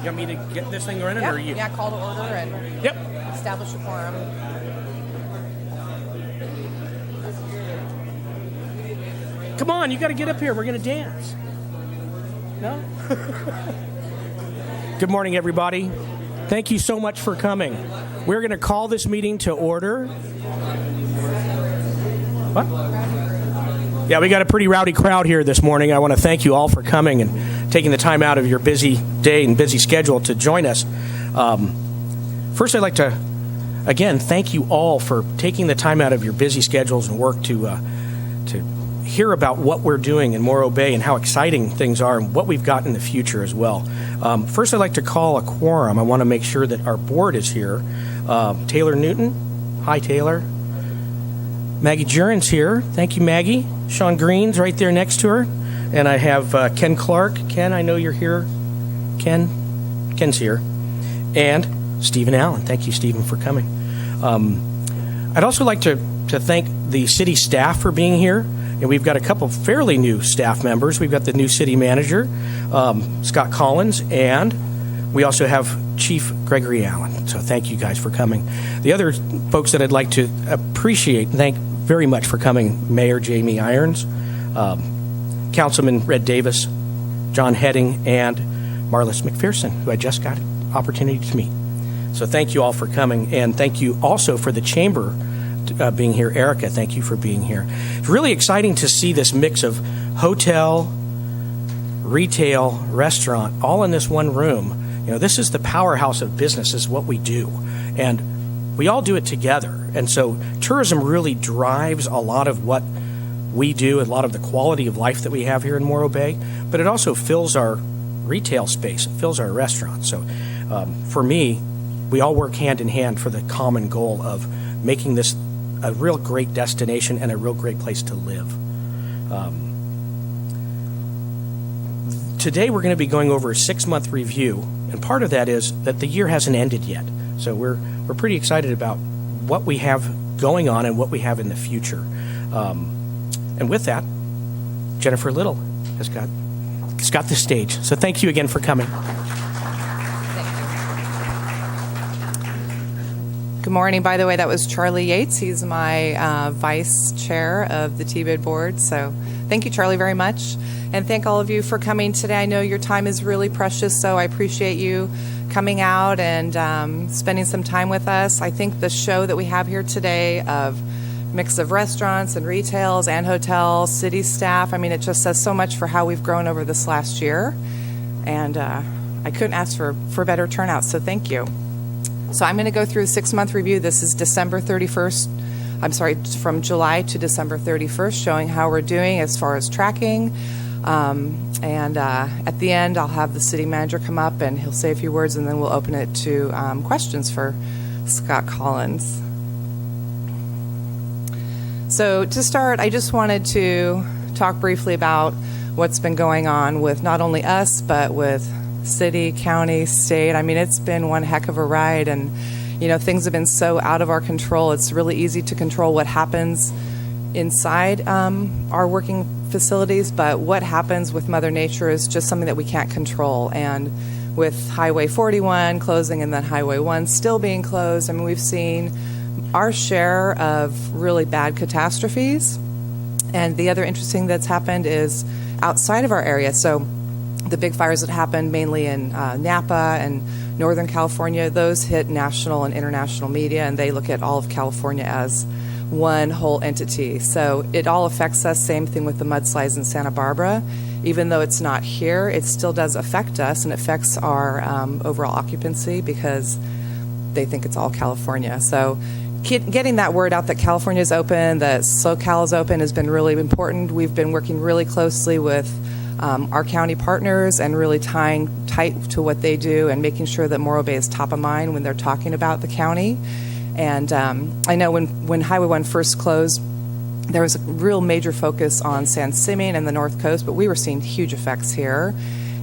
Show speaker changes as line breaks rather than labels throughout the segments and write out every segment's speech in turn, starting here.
want me to get this thing running, or you?
Yeah, call to order and establish a quorum.
Come on, you got to get up here. We're going to dance. No? Good morning, everybody. Thank you so much for coming. We're going to call this meeting to order. What? Yeah, we got a pretty rowdy crowd here this morning. I want to thank you all for coming and taking the time out of your busy day and busy schedule to join us. First, I'd like to, again, thank you all for taking the time out of your busy schedules and work to hear about what we're doing in Morro Bay and how exciting things are and what we've got in the future as well. First, I'd like to call a quorum. I want to make sure that our board is here. Taylor Newton. Hi, Taylor. Maggie Jurin's here. Thank you, Maggie. Sean Green's right there next to her. And I have Ken Clark. Ken, I know you're here. Ken's here. And Stephen Allen. Thank you, Stephen, for coming. I'd also like to thank the city staff for being here. And we've got a couple fairly new staff members. We've got the new city manager, Scott Collins, and we also have Chief Gregory Allen. So thank you guys for coming. The other folks that I'd like to appreciate and thank very much for coming, Mayor Jamie Irons, Councilman Red Davis, John Heading, and Marlis McPherson, who I just got an opportunity to meet. So thank you all for coming, and thank you also for the chamber being here. Erica, thank you for being here. It's really exciting to see this mix of hotel, retail, restaurant, all in this one room. You know, this is the powerhouse of business, is what we do. And we all do it together. And so tourism really drives a lot of what we do, a lot of the quality of life that we have here in Morro Bay, but it also fills our retail space, it fills our restaurants. So for me, we all work hand in hand for the common goal of making this a real great destination and a real great place to live. Today we're going to be going over a 6-month review, and part of that is that the year hasn't ended yet. So we're pretty excited about what we have going on and what we have in the future. And with that, Jennifer Little has got the stage. So thank you again for coming.
Good morning. By the way, that was Charlie Yates. He's my vice chair of the TBID board. So thank you, Charlie, very much. And thank all of you for coming today. I know your time is really precious, so I appreciate you coming out and spending some time with us. I think the show that we have here today of mix of restaurants and retails and hotels, city staff, I mean, it just says so much for how we've grown over this last year. And I couldn't ask for better turnout, so thank you. So I'm going to go through a 6-month review. This is December 31st. I'm sorry, from July to December 31st, showing how we're doing as far as tracking. And at the end, I'll have the city manager come up and he'll say a few words, and then we'll open it to questions for Scott Collins. So to start, I just wanted to talk briefly about what's been going on with not only us, but with city, county, state. I mean, it's been one heck of a ride, and you know, things have been so out of our control. It's really easy to control what happens inside our working facilities, but what happens with Mother Nature is just something that we can't control. And with Highway 41 closing and then Highway 1 still being closed, I mean, we've seen our share of really bad catastrophes. And the other interesting that's happened is outside of our area. So the big fires that happened mainly in Napa and Northern California, those hit national and international media, and they look at all of California as one whole entity. So it all affects us. Same thing with the mudslides in Santa Barbara. Even though it's not here, it still does affect us, and affects our overall occupancy because they think it's all California. So getting that word out that California is open, that SoCal is open, has been really important. We've been working really closely with our county partners and really tying tight to what they do and making sure that Morro Bay is top of mind when they're talking about the county. And I know when Highway 1 first closed, there was a real major focus on San Simeon and the North Coast, but we were seeing huge effects here.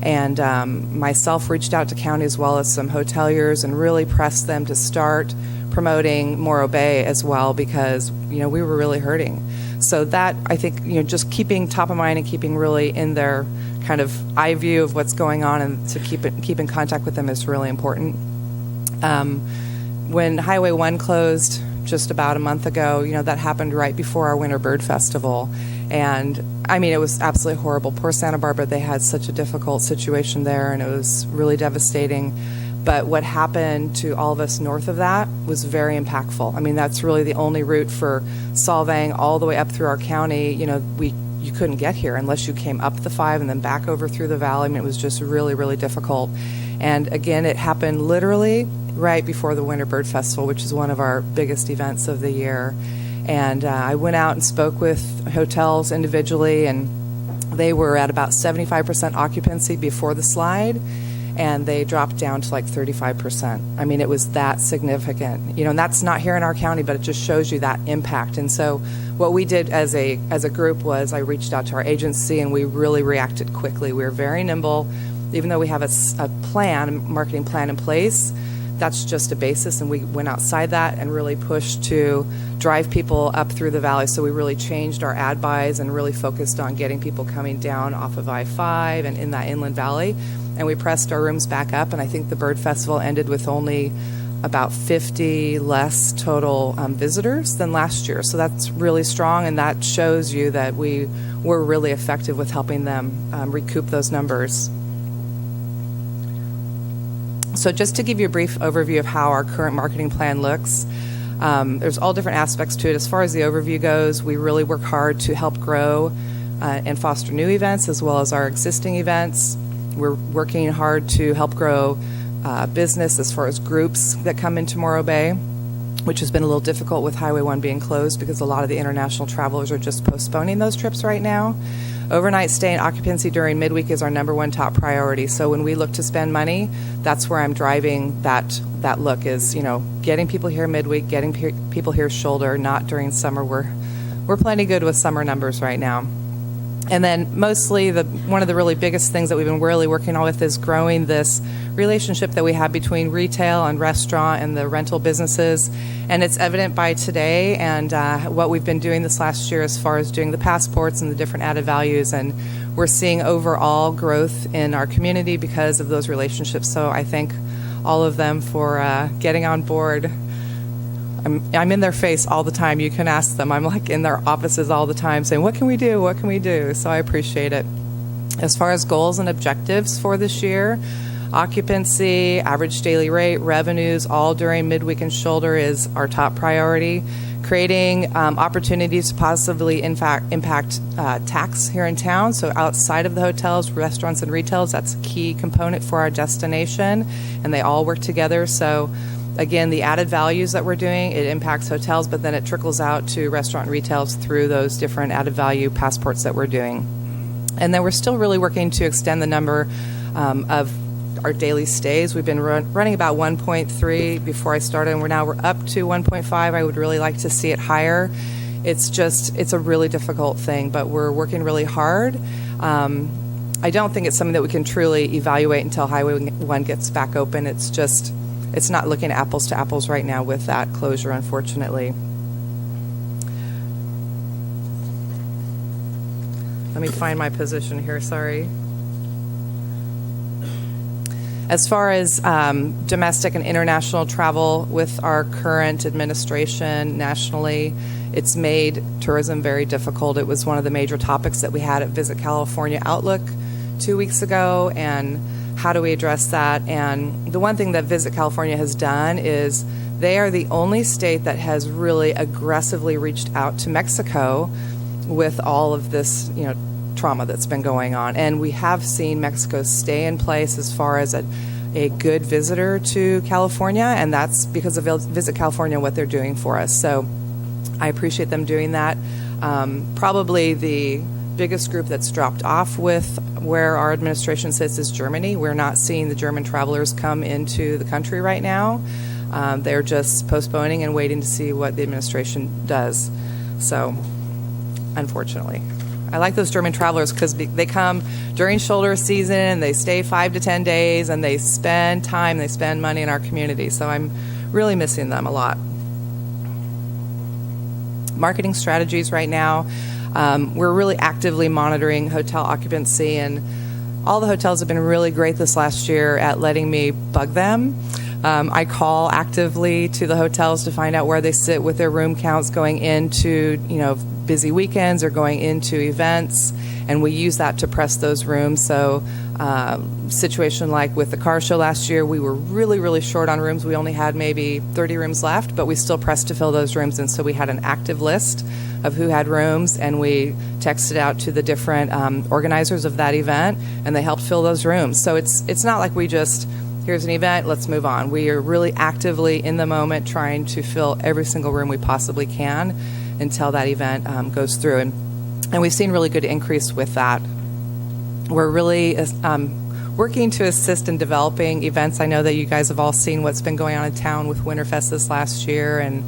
And myself reached out to county as well as some hoteliers and really pressed them to start promoting Morro Bay as well, because you know we were really hurting. So that, I think, just keeping top of mind and keeping really in their kind of eye view of what's going on and to keep in contact with them is really important. When Highway 1 closed just about a month ago, that happened right before our Winter Bird Festival. And, it was absolutely horrible. Poor Santa Barbara, they had such a difficult situation there, and it was really devastating. But what happened to all of us north of that was very impactful. That's really the only route for Solvang all the way up through our county. You couldn't get here unless you came up the 5 and then back over through the valley. It was just really, really difficult. And again, it happened literally right before the Winter Bird Festival, which is one of our biggest events of the year. And I went out and spoke with hotels individually, and they were at about 75% occupancy before the slide, and they dropped down to like 35%. It was that significant. And that's not here in our county, but it just shows you that impact. And so what we did as a group was I reached out to our agency, and we really reacted quickly. We were very nimble. Even though we have a marketing plan in place, that's just a basis, and we went outside that and really pushed to drive people up through the valley. So we really changed our ad buys and really focused on getting people coming down off of I-5 and in that inland valley. And we pressed our rooms back up, and I think the Bird Festival ended with only about 50 less total visitors than last year. So that's really strong, and that shows you that we were really effective with helping them recoup those numbers. So just to give you a brief overview of how our current marketing plan looks, there's all different aspects to it. As far as the overview goes, we really work hard to help grow and foster new events as well as our existing events. We're working hard to help grow business as far as groups that come into Morro Bay, which has been a little difficult with Highway 1 being closed because a lot of the international travelers are just postponing those trips right now. Overnight stay and occupancy during midweek is our number one top priority. So when we look to spend money, that's where I'm driving that look is, getting people here midweek, getting people here shoulder, not during summer. We're plenty good with summer numbers right now. And then mostly one of the really biggest things that we've been really working on with is growing this relationship that we have between retail and restaurant and the rental businesses. And it's evident by today and what we've been doing this last year as far as doing the passports and the different added values. And we're seeing overall growth in our community because of those relationships. So I thank all of them for getting on board. I'm in their face all the time. You can ask them. I'm like in their offices all the time saying, what can we do? What can we do? So I appreciate it. As far as goals and objectives for this year, occupancy, average daily rate, revenues, all during midweek and shoulder is our top priority. Creating opportunities to positively impact tax here in town. So outside of the hotels, restaurants, and retails, that's a key component for our destination, and they all work together. So again, the added values that we're doing, it impacts hotels, but then it trickles out to restaurant and retails through those different added value passports that we're doing. And then we're still really working to extend the number of our daily stays. We've been running about 1.3 before I started, and we're up to 1.5. I would really like to see it higher. It's a really difficult thing, but we're working really hard. I don't think it's something that we can truly evaluate until Highway 1 gets back open. It's not looking apples to apples right now with that closure, unfortunately. Let me find my position here, sorry. As far as domestic and international travel with our current administration nationally, it's made tourism very difficult. It was one of the major topics that we had at Visit California Outlook 2 weeks ago, and how do we address that? And the one thing that Visit California has done is they are the only state that has really aggressively reached out to Mexico with all of this, trauma that's been going on. And we have seen Mexico stay in place as far as a good visitor to California, and that's because of Visit California and what they're doing for us. So I appreciate them doing that. Probably the biggest group that's dropped off with where our administration sits is Germany. We're not seeing the German travelers come into the country right now. They're just postponing and waiting to see what the administration does. So, unfortunately. I like those German travelers because they come during shoulder season and they stay 5 to 10 days and they spend time, they spend money in our community. So I'm really missing them a lot. marketing strategies right now. We're really actively monitoring hotel occupancy, and all the hotels have been really great this last year at letting me bug them. I call actively to the hotels to find out where they sit with their room counts going into, busy weekends or going into events, and we use that to press those rooms. So, situation like with the car show last year, we were really, really short on rooms. We only had maybe 30 rooms left, but we still pressed to fill those rooms, and so we had an active list of who had rooms, and we texted out to the different organizers of that event, and they helped fill those rooms. So it's not like we just, here's an event, let's move on. We are really actively in the moment trying to fill every single room we possibly can until that event goes through. And we've seen really good increase with that. We're really working to assist in developing events. I know that you guys have all seen what's been going on in town with Winterfest this last year and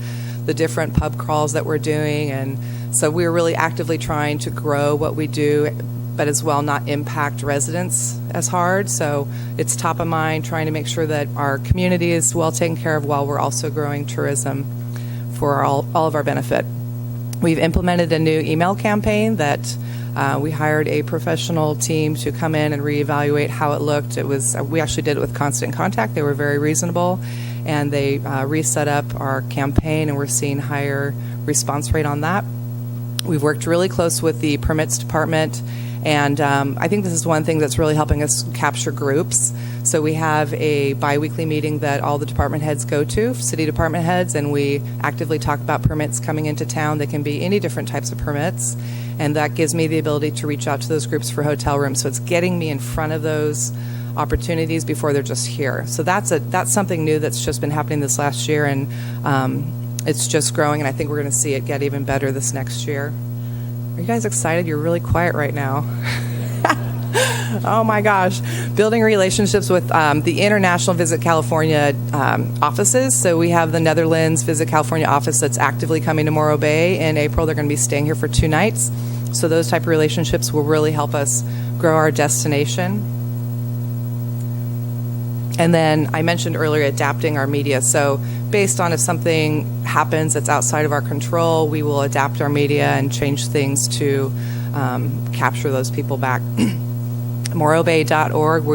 the different pub crawls that we're doing. And so we're really actively trying to grow what we do, but as well not impact residents as hard. So it's top of mind, trying to make sure that our community is well taken care of while we're also growing tourism for all of our benefit. We've implemented a new email campaign that we hired a professional team to come in and reevaluate how it looked. We actually did it with Constant Contact. They were very reasonable, and they reset up our campaign, and we're seeing higher response rate on that. We've worked really close with the permits department, and I think this is one thing that's really helping us capture groups. So we have a biweekly meeting that all the department heads go to, city department heads, and we actively talk about permits coming into town. They can be any different types of permits, and that gives me the ability to reach out to those groups for hotel rooms. So it's getting me in front of those opportunities before they're just here. So that's something new that's just been happening this last year, and it's just growing, and I think we're going to see it get even better this next year. Are you guys excited? You're really quiet right now. Oh my gosh. Building relationships with the International Visit California offices. So we have the Netherlands Visit California office that's actively coming to Morro Bay in April. They're going to be staying here for 2 nights. So those type of relationships will really help us grow our destination. And then I mentioned earlier adapting our media. So based on if something happens that's outside of our control, we will adapt our media and change things to capture those people back. morrobay.org,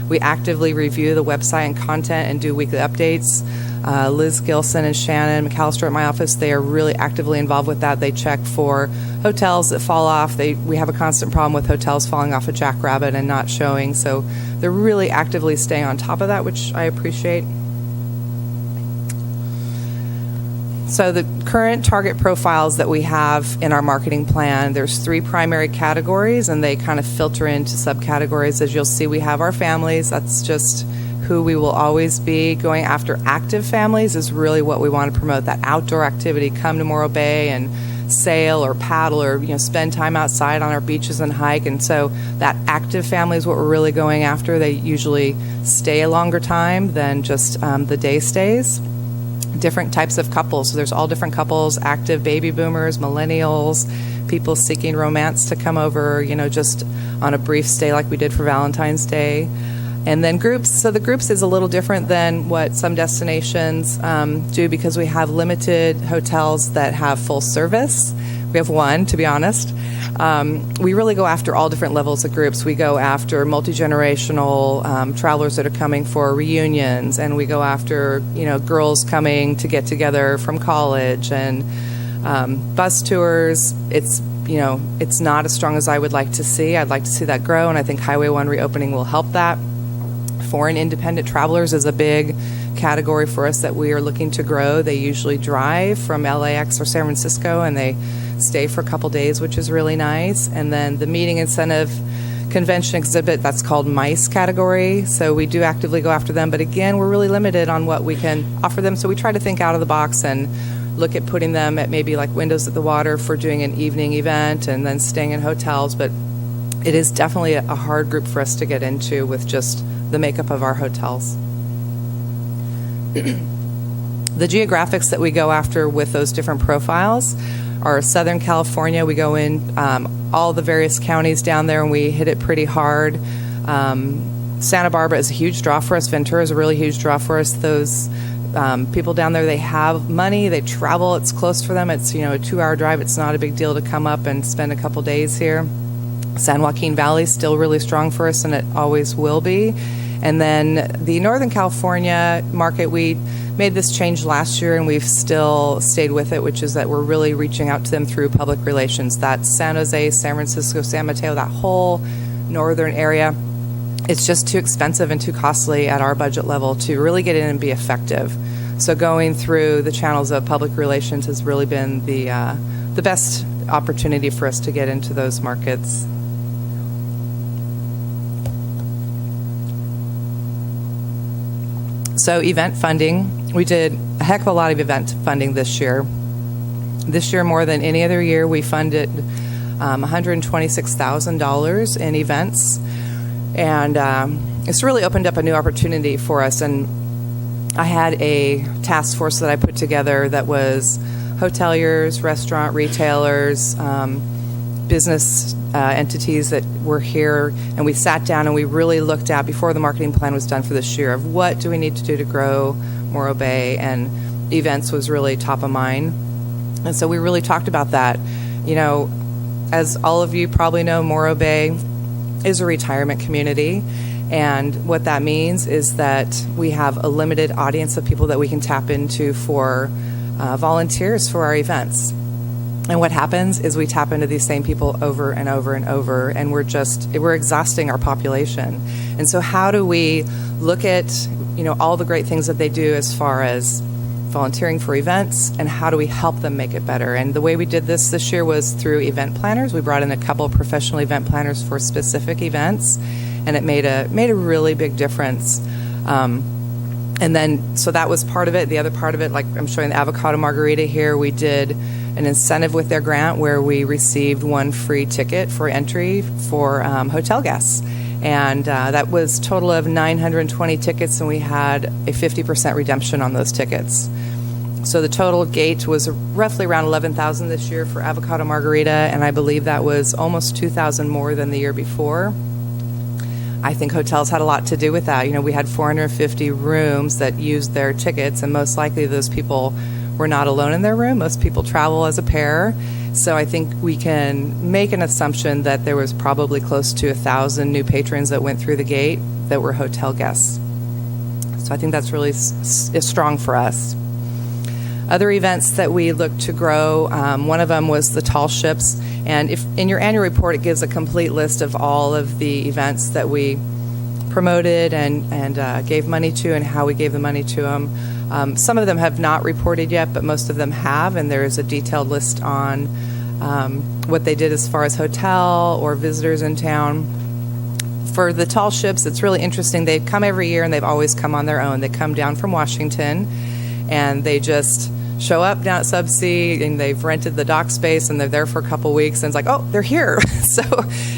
we actively review the website and content and do weekly updates. Liz Gilson and Shannon McAllister at my office, they are really actively involved with that. They check for hotels that fall off. We have a constant problem with hotels falling off a Jackrabbit and not showing. So they're really actively staying on top of that, which I appreciate. So the current target profiles that we have in our marketing plan, there's 3 primary categories, and they kind of filter into subcategories. As you'll see, we have our families. That's just who we will always be. Going after active families is really what we want to promote, that outdoor activity. Come to Morro Bay and sail or paddle or spend time outside on our beaches and hike. And so that active family is what we're really going after. They usually stay a longer time than just the day stays. Different types of couples. So there's all different couples, active baby boomers, millennials, people seeking romance to come over, just on a brief stay like we did for Valentine's Day. And then groups. So the groups is a little different than what some destinations do, because we have limited hotels that have full service. We have one, to be honest. We really go after all different levels of groups. We go after multi-generational travelers that are coming for reunions, and we go after girls coming to get together from college, and bus tours. It's not as strong as I would like to see. I'd like to see that grow, and I think Highway 1 reopening will help that. Foreign independent travelers is a big category for us that we are looking to grow. They usually drive from LAX or San Francisco, and they stay for a couple days, which is really nice. And then the meeting incentive convention exhibit, that's called MICE category. So we do actively go after them, but again, we're really limited on what we can offer them. So we try to think out of the box and look at putting them at maybe like Windows at the Water for doing an evening event and then staying in hotels. But it is definitely a hard group for us to get into with just the makeup of our hotels. The geographics that we go after with those different profiles are Southern California. We go in all the various counties down there, and we hit it pretty hard. Santa Barbara is a huge draw for us. Ventura is a really huge draw for us. Those People down there, they have money, they travel, it's close for them. It's, a 2-hour drive. It's not a big deal to come up and spend a couple days here. San Joaquin Valley is still really strong for us, and it always will be. And then the Northern California market, we made this change last year, and we've still stayed with it, which is that we're really reaching out to them through public relations. That's San Jose, San Francisco, San Mateo, that whole northern area. It's just too expensive and too costly at our budget level to really get in and be effective. So going through the channels of public relations has really been the best opportunity for us to get into those markets. So event funding, we did a heck of a lot of event funding this year. This year, more than any other year, we funded $126,000 in events. And it's really opened up a new opportunity for us. And I had a task force that I put together that was hoteliers, restaurant retailers, business entities that were here, and we sat down and we really looked at, before the marketing plan was done for this year, of what do we need to do to grow Morro Bay, and events was really top of mind. And so we really talked about that. As all of you probably know, Morro Bay is a retirement community, and what that means is that we have a limited audience of people that we can tap into for volunteers for our events. And what happens is we tap into these same people over and over and over, and we're exhausting our population. And so how do we look at, all the great things that they do as far as volunteering for events, and how do we help them make it better? And the way we did this year was through event planners. We brought in a couple of professional event planners for specific events, and it made a really big difference. And then, so that was part of it. The other part of it, like I'm showing the avocado margarita here, we did an incentive with their grant where we received one free ticket for entry for hotel guests. And that was a total of 920 tickets, and we had a 50% redemption on those tickets. So the total gate was roughly around 11,000 this year for avocado margarita, and I believe that was almost 2,000 more than the year before. I think hotels had a lot to do with that. We had 450 rooms that used their tickets, and most likely those people were not alone in their room. Most people travel as a pair. So I think we can make an assumption that there was probably close to 1,000 new patrons that went through the gate that were hotel guests. So I think that's really strong for us. Other events that we look to grow, one of them was the tall ships. And if in your annual report, it gives a complete list of all of the events that we promoted and gave money to, and how we gave the money to them. Some of them have not reported yet, but most of them have, and there is a detailed list on what they did as far as hotel or visitors in town. For the tall ships, it's really interesting. They come every year, and they've always come on their own. They come down from Washington, and they just show up down at Subsea, and they've rented the dock space, and they're there for a couple weeks, and it's like, oh, they're here. So,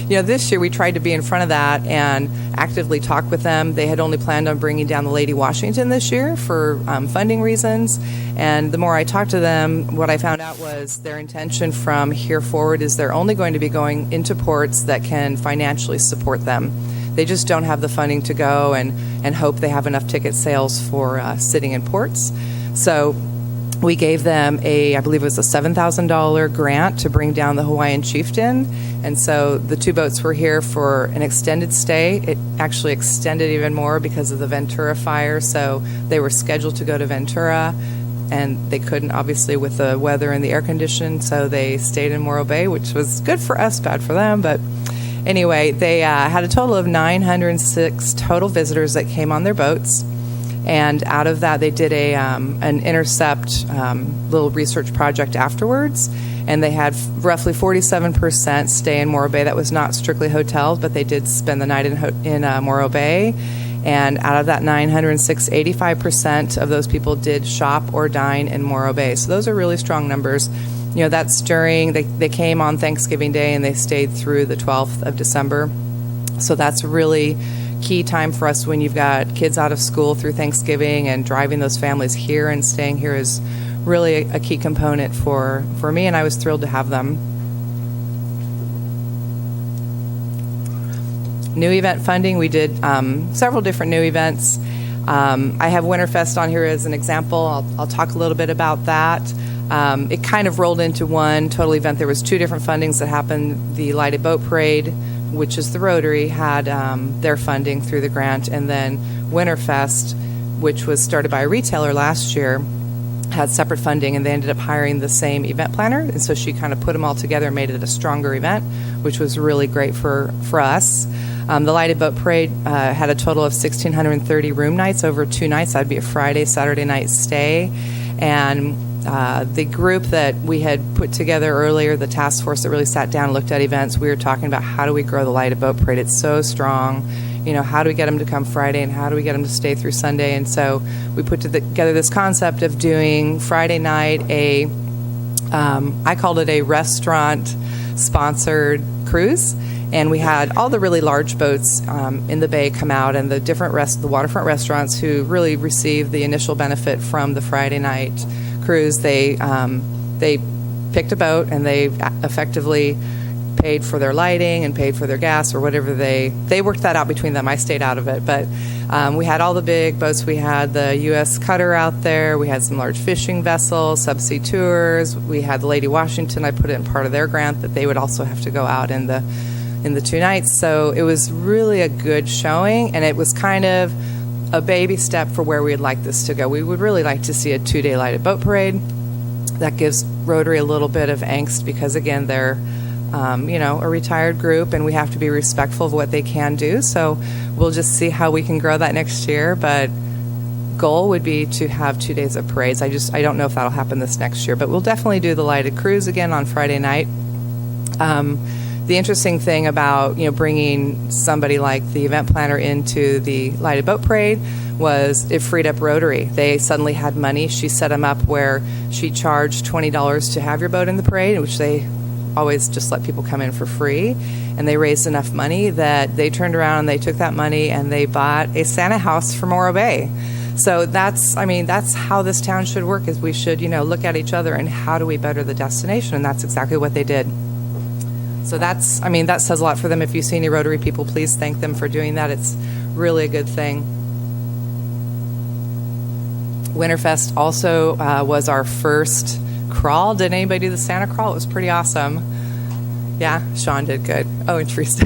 this year we tried to be in front of that and actively talk with them. They had only planned on bringing down the Lady Washington this year for funding reasons, and the more I talked to them, what I found out was their intention from here forward is they're only going to be going into ports that can financially support them. They just don't have the funding to go and hope they have enough ticket sales for sitting in ports. So we gave them I believe it was a $7,000 grant to bring down the Hawaiian Chieftain. And so the two boats were here for an extended stay. It actually extended even more because of the Ventura fire. So they were scheduled to go to Ventura, and they couldn't, obviously, with the weather and the air condition. So they stayed in Morro Bay, which was good for us, bad for them. But anyway, they had a total of 906 total visitors that came on their boats. And out of that, they did an intercept little research project afterwards. And they had roughly 47% stay in Morro Bay. That was not strictly hotels, but they did spend the night in Morro Bay. And out of that 906, 85% of those people did shop or dine in Morro Bay. So those are really strong numbers. That's during, they came on Thanksgiving Day, and they stayed through the 12th of December. So that's really key time for us when you've got kids out of school through Thanksgiving, and driving those families here and staying here is really a key component for me, and I was thrilled to have them. New event funding, we did several different new events. I have Winterfest on here as an example. I'll talk a little bit about that. It kind of rolled into one total event. There was two different fundings that happened. The Lighted Boat Parade, which is the Rotary, had their funding through the grant, and then Winterfest, which was started by a retailer last year, had separate funding, and they ended up hiring the same event planner, and so she kind of put them all together and made it a stronger event, which was really great for us. The Lighted Boat Parade had a total of 1,630 room nights over 2 nights. That'd be a Friday, Saturday night stay. And the group that we had put together earlier, the task force that really sat down and looked at events, we were talking about how do we grow the Lighted Boat Parade. It's so strong. How do we get them to come Friday, and how do we get them to stay through Sunday? And so we put together this concept of doing Friday night I called it a restaurant-sponsored cruise. And we had all the really large boats in the bay come out, and the different the waterfront restaurants who really received the initial benefit from the Friday night cruise. They picked a boat, and they effectively paid for their lighting and paid for their gas or whatever they worked that out between them. I stayed out of it, but we had all the big boats. We had the U.S. Cutter out there. We had some large fishing vessels, subsea tours. We had the Lady Washington. I put it in part of their grant that they would also have to go out in the 2 nights. So it was really a good showing, and it was kind of a baby step for where we'd like this to go. We would really like to see a 2-day Lighted Boat Parade. That gives Rotary a little bit of angst because, again, they're a retired group, and we have to be respectful of what they can do. So we'll just see how we can grow that next year. But goal would be to have 2 days of parades. I don't know if that'll happen this next year, but we'll definitely do the Lighted Cruise again on Friday night. The interesting thing about bringing somebody like the event planner into the Lighted Boat Parade was it freed up Rotary. They suddenly had money. She set them up where she charged $20 to have your boat in the parade, which they always just let people come in for free. And they raised enough money that they turned around and they took that money and they bought a Santa house for Morro Bay. So that's how this town should work. Is we should look at each other and how do we better the destination, and that's exactly what they did. So that says a lot for them. If you see any Rotary people, please thank them for doing that. It's really a good thing. Winterfest also was our first crawl. Did anybody do the Santa crawl? It was pretty awesome. Yeah, Sean did good. Oh, and Teresa.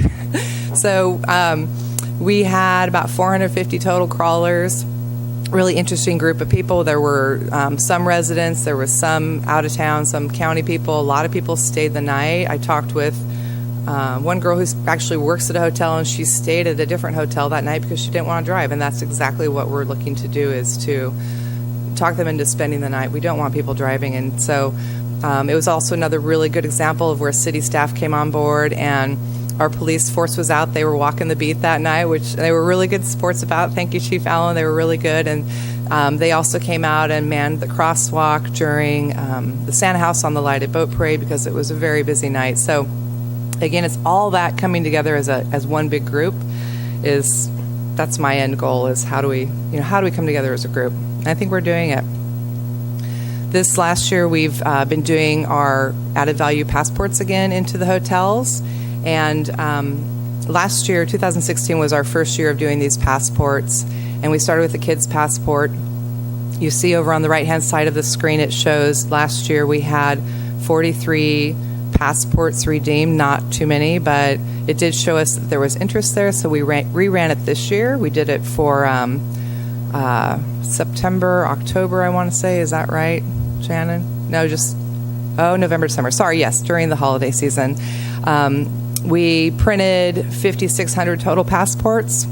So we had about 450 total crawlers. Really interesting group of people. There were some residents, there was some out of town, some county people. A lot of people stayed the night. I talked with one girl who actually works at a hotel, and she stayed at a different hotel that night because she didn't want to drive. And that's exactly what we're looking to do, is to talk them into spending the night. We don't want people driving. And so it was also another really good example of where city staff came on board, and our police force was out. They were walking the beat that night, which they were really good sports about. Thank you, Chief Allen. They were really good. And they also came out and manned the crosswalk during the Santa House on the Lighted Boat Parade because it was a very busy night. So, again, it's all that coming together as one big group. That's my end goal, is how do we come together as a group? And I think we're doing it. This last year, we've been doing our added value passports again into the hotels. And last year, 2016, was our first year of doing these passports. And we started with the kids' passport. You see over on the right-hand side of the screen, it shows last year we had 43 passports redeemed. Not too many, but it did show us that there was interest there. So we reran it this year. We did it for September, October, I want to say. Is that right, Shannon? No, November, December. Sorry, yes, during the holiday season. We printed 5,600 total passports,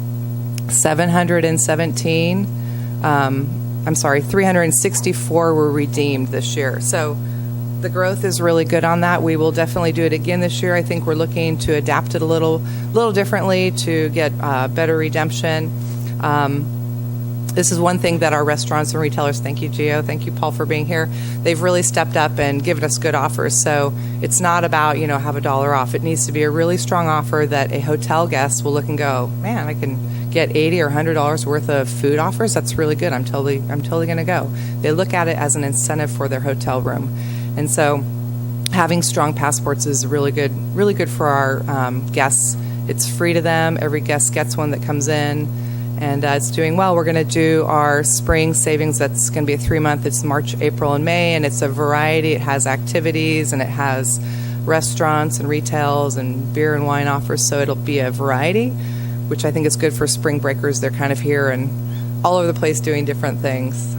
364 were redeemed this year. So the growth is really good on that. We will definitely do it again this year. I think we're looking to adapt it a little differently to get better redemption. This is one thing that our restaurants and retailers, thank you, Gio, thank you, Paul, for being here. They've really stepped up and given us good offers. So it's not about, have $1 off. It needs to be a really strong offer that a hotel guest will look and go, man, I can get $80 or $100 worth of food offers. That's really good. I'm totally going to go. They look at it as an incentive for their hotel room. And so having strong passports is really good for our guests. It's free to them. Every guest gets one that comes in. and it's doing well. We're going to do our spring savings. That's going to be a 3-month. It's March, April, and May, and it's a variety. It has activities, and it has restaurants and retails and beer and wine offers, so it'll be a variety, which I think is good for spring breakers. They're kind of here and all over the place doing different things.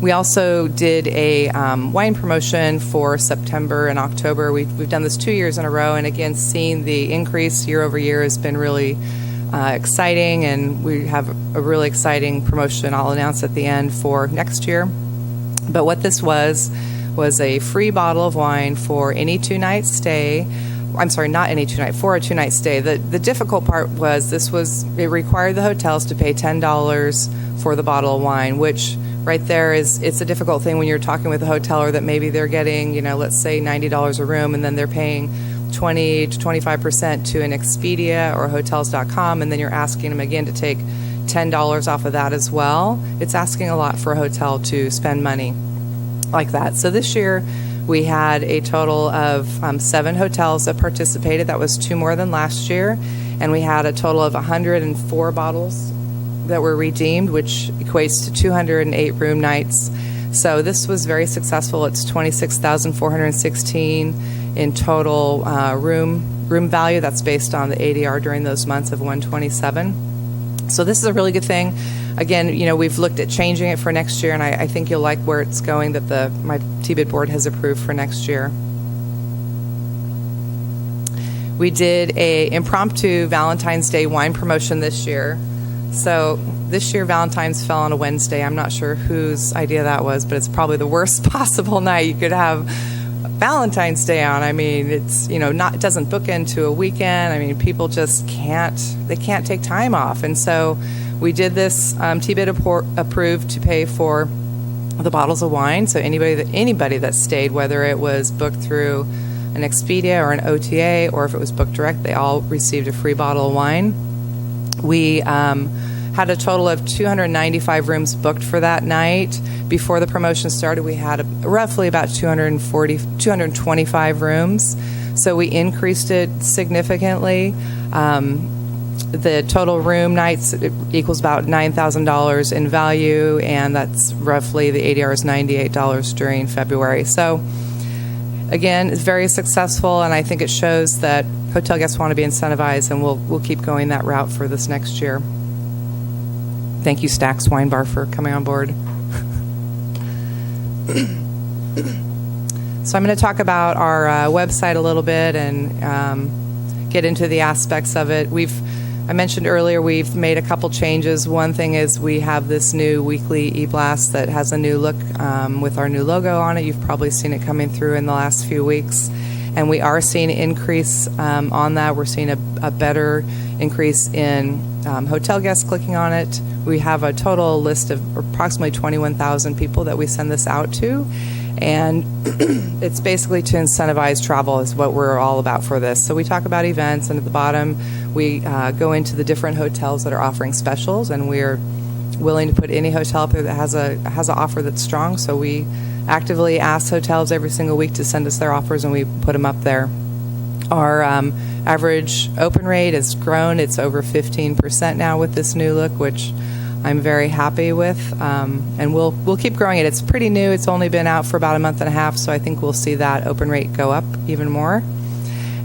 We also did a wine promotion for September and October. We've done this 2 years in a row, and again, seeing the increase year over year has been really exciting, and we have a really exciting promotion I'll announce at the end for next year. But what this was a free bottle of wine for any 2-night stay. I'm sorry, not any 2-night, for a 2-night stay. The difficult part was it required the hotels to pay $10 for the bottle of wine, which right there it's a difficult thing when you're talking with a hoteler that maybe they're getting, let's say $90 a room, and then they're paying 20 to 25% to an Expedia or Hotels.com, and then you're asking them again to take $10 off of that as well. It's asking a lot for a hotel to spend money like that. So this year we had a total of 7 hotels that participated. That was 2 more than last year, and we had a total of 104 bottles that were redeemed, which equates to 208 room nights. So this was very successful. It's $26,416 in total room value. That's based on the ADR during those months of 127. So this is a really good thing. Again, we've looked at changing it for next year, and I think you'll like where it's going, that my TBID board has approved for next year. We did a impromptu Valentine's Day wine promotion this year. So this year Valentine's fell on a Wednesday. I'm not sure whose idea that was, but it's probably the worst possible night you could have Valentine's Day on. I mean, it's it doesn't book into a weekend. I mean, people just can't take time off, and so we did this. TBID approved to pay for the bottles of wine. So anybody that stayed, whether it was booked through an Expedia or an OTA, or if it was booked direct, they all received a free bottle of wine. We had a total of 295 rooms booked for that night. Before the promotion started, we had roughly about 225 rooms. So we increased it significantly. The total room nights equals about $9,000 in value, and that's roughly the ADR is $98 during February. So again, it's very successful, and I think it shows that hotel guests want to be incentivized, and we'll keep going that route for this next year. Thank you, Stack's Wine Bar, for coming on board. So I'm going to talk about our website a little bit and get into the aspects of it. I mentioned earlier we've made a couple changes. One thing is we have this new weekly e-blast that has a new look with our new logo on it. You've probably seen it coming through in the last few weeks. And we are seeing an increase on that. We're seeing a better increase in hotel guests clicking on it. We have a total list of approximately 21,000 people that we send this out to. And it's basically to incentivize travel is what we're all about for this. So we talk about events, and at the bottom we go into the different hotels that are offering specials, and we're willing to put any hotel up there that has an offer that's strong. So we actively ask hotels every single week to send us their offers, and we put them up there. Our average open rate has grown. It's over 15% now with this new look, which I'm very happy with, and we'll keep growing it. It's pretty new. It's only been out for about a month and a half, so I think we'll see that open rate go up even more.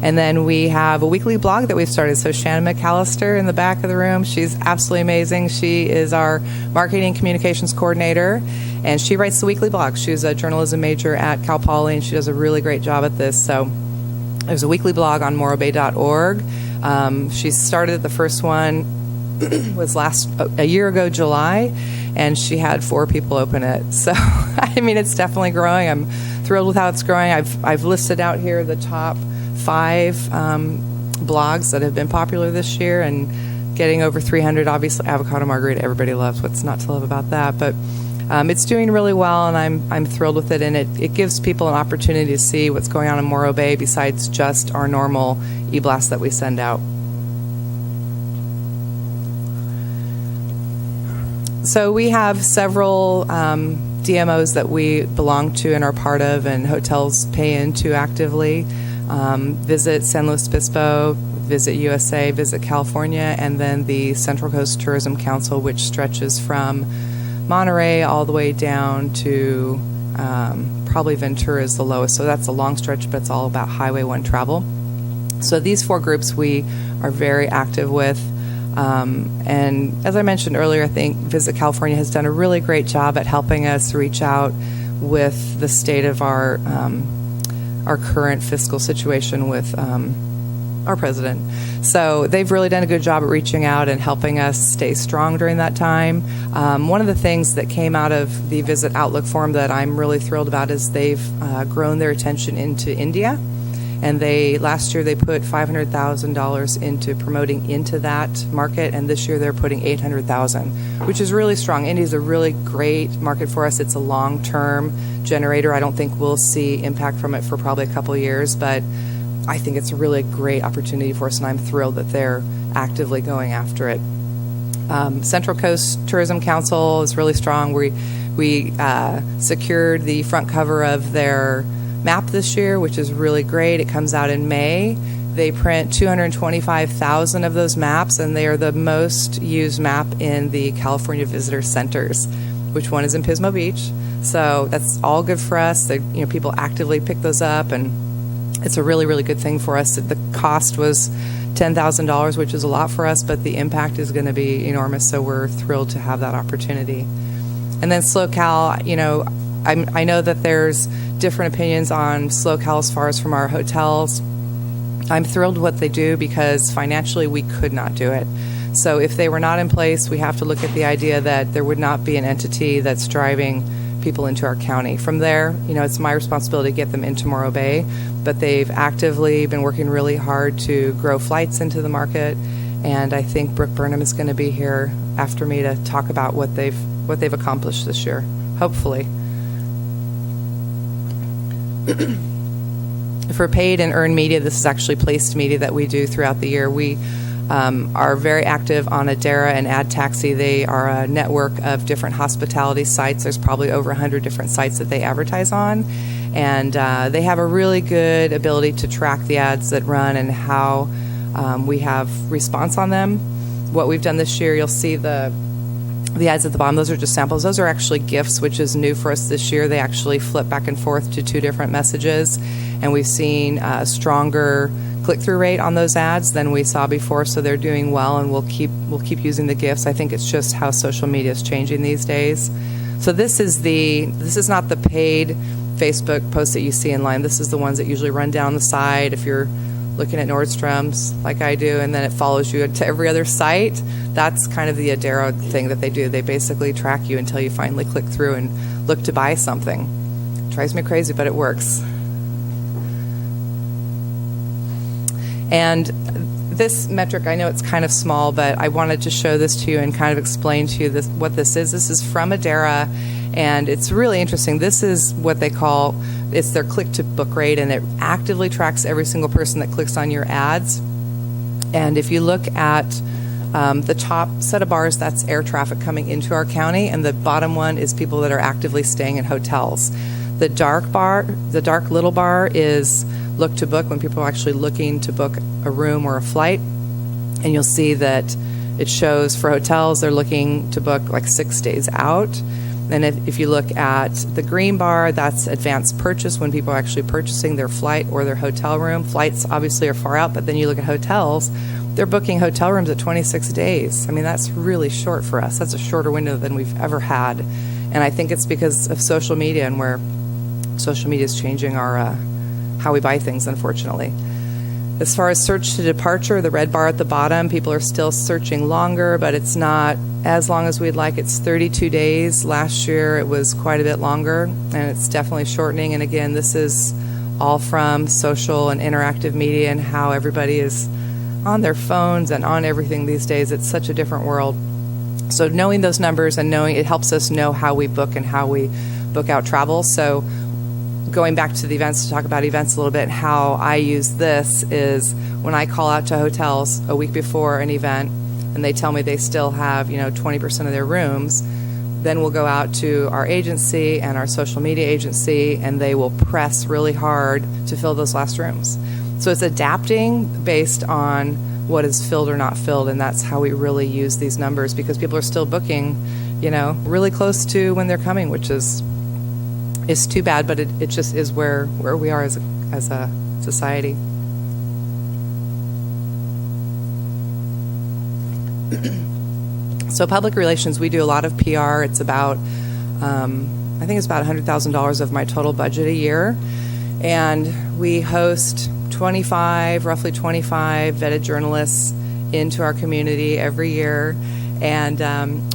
And then we have a weekly blog that we've started. So Shannon McAllister in the back of the room, she's absolutely amazing. She is our marketing and communications coordinator, and she writes the weekly blog. She's a journalism major at Cal Poly, and she does a really great job at this. So there's a weekly blog on morrowbay.org. She started the first one was a year ago, July, and she had 4 people open it. So, I mean, it's definitely growing. I'm thrilled with how it's growing. I've listed out here the top 5 blogs that have been popular this year, and getting over 300. Obviously, avocado margarita, everybody loves. What's not to love about that? But it's doing really well, and I'm thrilled with it. And it gives people an opportunity to see what's going on in Morro Bay besides just our normal e-blast that we send out. So we have several DMOs that we belong to and are part of, and hotels pay into actively. Visit San Luis Obispo, Visit USA, Visit California, and then the Central Coast Tourism Council, which stretches from Monterey all the way down to probably Ventura is the lowest. So that's a long stretch, but it's all about Highway 1 travel. So these 4 groups we are very active with. And as I mentioned earlier, I think Visit California has done a really great job at helping us reach out with the state of our current fiscal situation with our president. So they've really done a good job at reaching out and helping us stay strong during that time. One of the things that came out of the Visit Outlook Forum that I'm really thrilled about is they've grown their attention into India. And last year they put $500,000 into promoting into that market, and this year they're putting $800,000, which is really strong. India's a really great market for us. It's a long-term generator. I don't think we'll see impact from it for probably a couple of years, but I think it's a really great opportunity for us, and I'm thrilled that they're actively going after it. Central Coast Tourism Council is really strong. We secured the front cover of their map this year, which is really great. It comes out in May. They print 225,000 of those maps, and they are the most used map in the California Visitor Centers, which one is in Pismo Beach. So that's all good for us. People actively pick those up, and it's a really, really good thing for us. The cost was $10,000, which is a lot for us, but the impact is going to be enormous, so we're thrilled to have that opportunity. And then SloCal, I know that there's different opinions on SloCal as far as from our hotels. I'm thrilled with what they do because financially we could not do it. So if they were not in place, we have to look at the idea that there would not be an entity that's driving people into our county. From there, it's my responsibility to get them into Morro Bay, but they've actively been working really hard to grow flights into the market, and I think Brooke Burnham is going to be here after me to talk about what they've accomplished this year, hopefully. For paid and earned media, this is actually placed media that we do throughout the year. We are very active on Adara and Ad Taxi. They are a network of different hospitality sites. There's probably over 100 different sites that they advertise on. And they have a really good ability to track the ads that run and how we have response on them. What we've done this year, you'll see the ads at the bottom. Those are just samples. Those are actually GIFs, which is new for us this year. They actually flip back and forth to 2 different messages. And we've seen a stronger click-through rate on those ads than we saw before, so they're doing well, and we'll keep using the GIFs. I think it's just how social media is changing these days. So this is not the paid Facebook posts that you see in line. This is the ones that usually run down the side if you're looking at Nordstrom's like I do, and then it follows you to every other site. That's kind of the Adara thing that they do. They basically track you until you finally click through and look to buy something. It drives me crazy, but it works. And this metric, I know it's kind of small, but I wanted to show this to you and kind of explain to you what this is. This is from Adara, and it's really interesting. This is what they call, it's their click-to-book rate, and it actively tracks every single person that clicks on your ads. And if you look at the top set of bars, that's air traffic coming into our county, and the bottom one is people that are actively staying in hotels. The dark little bar is look to book, when people are actually looking to book a room or a flight. And you'll see that it shows for hotels, they're looking to book like 6 days out. And if you look at the green bar, that's advanced purchase, when people are actually purchasing their flight or their hotel room. Flights obviously are far out, but then you look at hotels, they're booking hotel rooms at 26 days. I mean, that's really short for us. That's a shorter window than we've ever had. And I think it's because of social media and where social media is changing our how we buy things, unfortunately. As far as search to departure, the red bar at the bottom, people are still searching longer, but it's not as long as we'd like. It's 32 days. Last year it was quite a bit longer, and it's definitely shortening. And again, this is all from social and interactive media and how everybody is on their phones and on everything these days. It's such a different world. So knowing those numbers and knowing it helps us know how we book and how we book out travel. So going back to the events, to talk about events a little bit, how I use this is when I call out to hotels a week before an event and they tell me they still have 20% of their rooms, then we'll go out to our agency and our social media agency, and they will press really hard to fill those last rooms. So it's adapting based on what is filled or not filled, and that's how we really use these numbers, because people are still booking, really close to when they're coming, which is too bad, but it just is where we are as a society. So public relations, we do a lot of PR. It's about, I think it's about $100,000 of my total budget a year. And we host roughly 25 vetted journalists into our community every year. And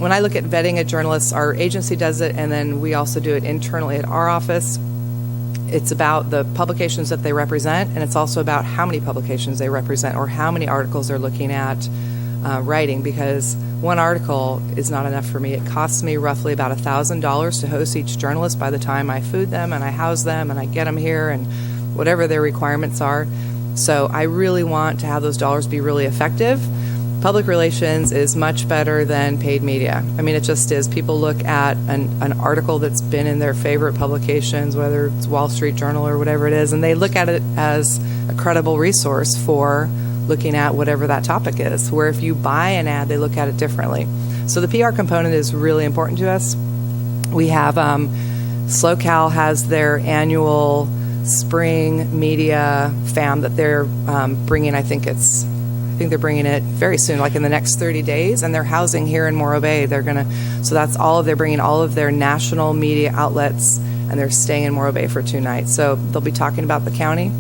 when I look at vetting a journalist, our agency does it, and then we also do it internally at our office. It's about the publications that they represent, and it's also about how many publications they represent or how many articles they're looking at writing, because one article is not enough for me. It costs me roughly about $1,000 to host each journalist by the time I food them and I house them and I get them here and whatever their requirements are. So I really want to have those dollars be really effective. Public relations is much better than paid media. I mean, it just is. People look at an article that's been in their favorite publications, whether it's Wall Street Journal or whatever it is, and they look at it as a credible resource for looking at whatever that topic is, where if you buy an ad, they look at it differently. So the PR component is really important to us. We have SloCal has their annual spring media FAM that they're bringing. I think they're bringing it very soon, like in the next 30 days, and they're housing here in Morro Bay. They're bringing all of their national media outlets, and they're staying in Morro Bay for 2 nights. So they'll be talking about the county,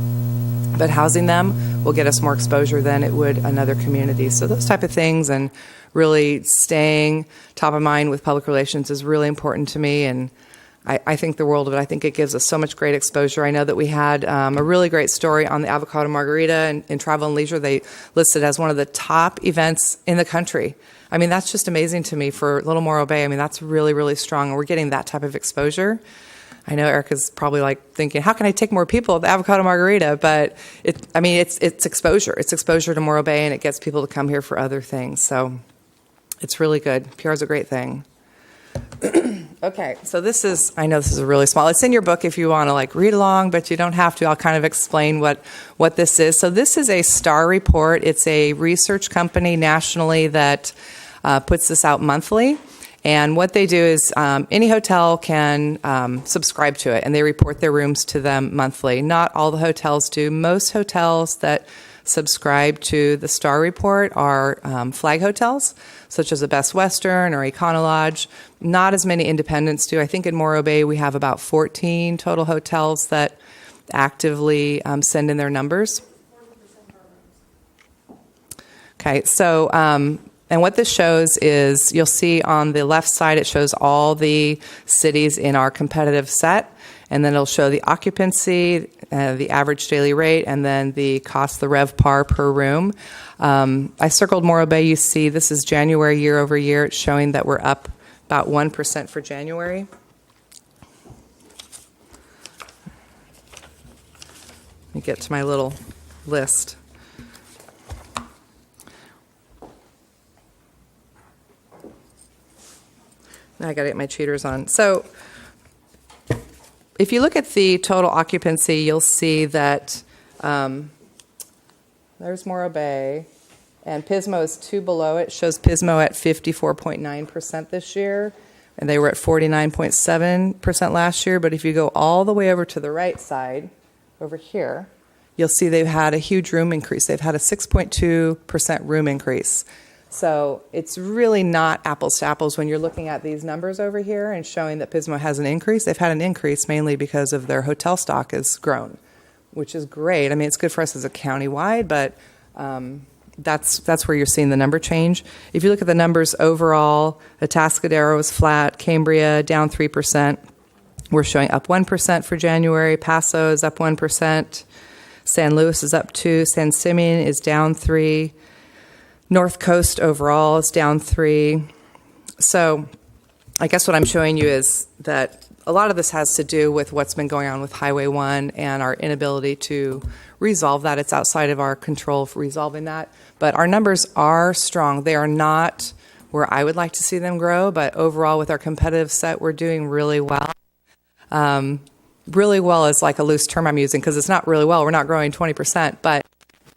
but housing them will get us more exposure than it would another community. So those type of things, and really staying top of mind with public relations is really important to me, and I think the world of it. I think it gives us so much great exposure. I know that we had a really great story on the avocado margarita in Travel and Leisure. They listed as one of the top events in the country. I mean, that's just amazing to me for Little Morro Bay. I mean, that's really, really strong, and we're getting that type of exposure. I know Erica's probably like thinking, how can I take more people at the avocado margarita? But it's exposure. It's exposure to Morro Bay, and it gets people to come here for other things. So it's really good. PR is a great thing. Okay, so I know this is a really small, it's in your book if you want to read along, but you don't have to. I'll kind of explain what this is. So this is a STAR report. It's a research company nationally that puts this out monthly. And what they do is any hotel can subscribe to it, and they report their rooms to them monthly. Not all the hotels do. Most hotels that subscribe to the STAR report are flag hotels, such as a Best Western or Econo Lodge. Not as many independents do. I think in Morro Bay we have about 14 total hotels that actively send in their numbers. Okay, so and what this shows is, you'll see on the left side, it shows all the cities in our competitive set, and then it'll show the occupancy, the average daily rate, and then the cost, the RevPAR per room. I circled Morro Bay. You see this is January year over year. It's showing that we're up about 1% for January. Let me get to my little list. Now I got to get my cheaters on. So if you look at the total occupancy, you'll see that there's Morro Bay, and Pismo is 2 below it. It shows Pismo at 54.9% this year, and they were at 49.7% last year. But if you go all the way over to the right side, over here, you'll see they've had a huge room increase. They've had a 6.2% room increase. So it's really not apples to apples when you're looking at these numbers over here and showing that Pismo has an increase. They've had an increase mainly because of their hotel stock has grown, which is great. I mean, it's good for us as a county-wide, but that's where you're seeing the number change. If you look at the numbers overall, Atascadero is flat, Cambria down 3%. We're showing up 1% for January. Paso is up 1%. San Luis is up 2%. San Simeon is down 3%. North Coast overall is down 3%. So I guess what I'm showing you is that a lot of this has to do with what's been going on with Highway 1 and our inability to resolve that. It's outside of our control for resolving that. But our numbers are strong. They are not where I would like to see them grow, but overall with our competitive set, we're doing really well. really well is like a loose term I'm using because it's not really well. We're not growing 20%, but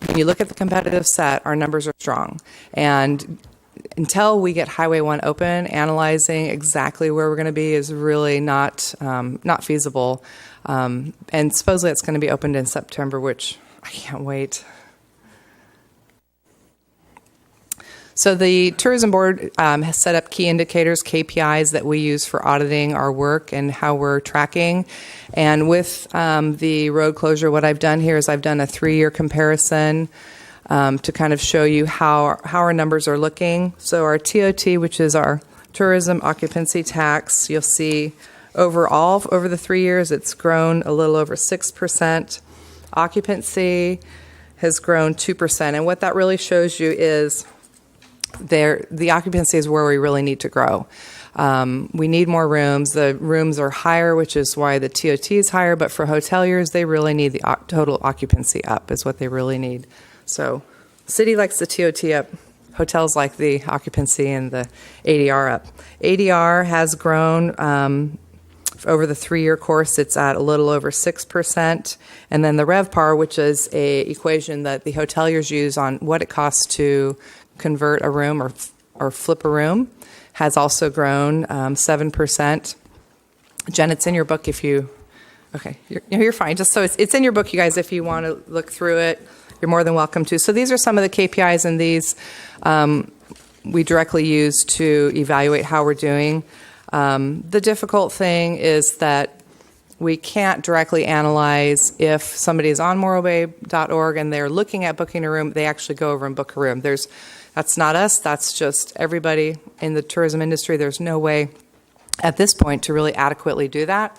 when you look at the competitive set, our numbers are strong. And until we get Highway 1 open, analyzing exactly where we're going to be is really not feasible. And supposedly it's going to be opened in September, which I can't wait. So the Tourism Board has set up key indicators, KPIs, that we use for auditing our work and how we're tracking. And with the road closure, what I've done here is I've done a 3-year comparison to kind of show you how our numbers are looking. So our TOT, which is our Tourism Occupancy Tax, you'll see overall, over the 3 years, it's grown a little over 6%. Occupancy has grown 2%. And what that really shows you is the occupancy is where we really need to grow. We need more rooms. The rooms are higher, which is why the TOT is higher. But for hoteliers, they really need the total occupancy up is what they really need. So city likes the TOT up. Hotels like the occupancy and the ADR up. ADR has grown over the 3-year course. It's at a little over 6%. And then the RevPAR, which is a equation that the hoteliers use on what it costs to convert a room or flip a room, has also grown 7%. Jen, it's in your book if you... Okay, you're fine. Just so it's in your book, you guys, if you want to look through it. You're more than welcome to. So these are some of the KPIs, and these we directly use to evaluate how we're doing. The difficult thing is that we can't directly analyze if somebody is on morrowbay.org and they're looking at booking a room, they actually go over and book a room. That's not us. That's just everybody in the tourism industry. There's no way at this point to really adequately do that.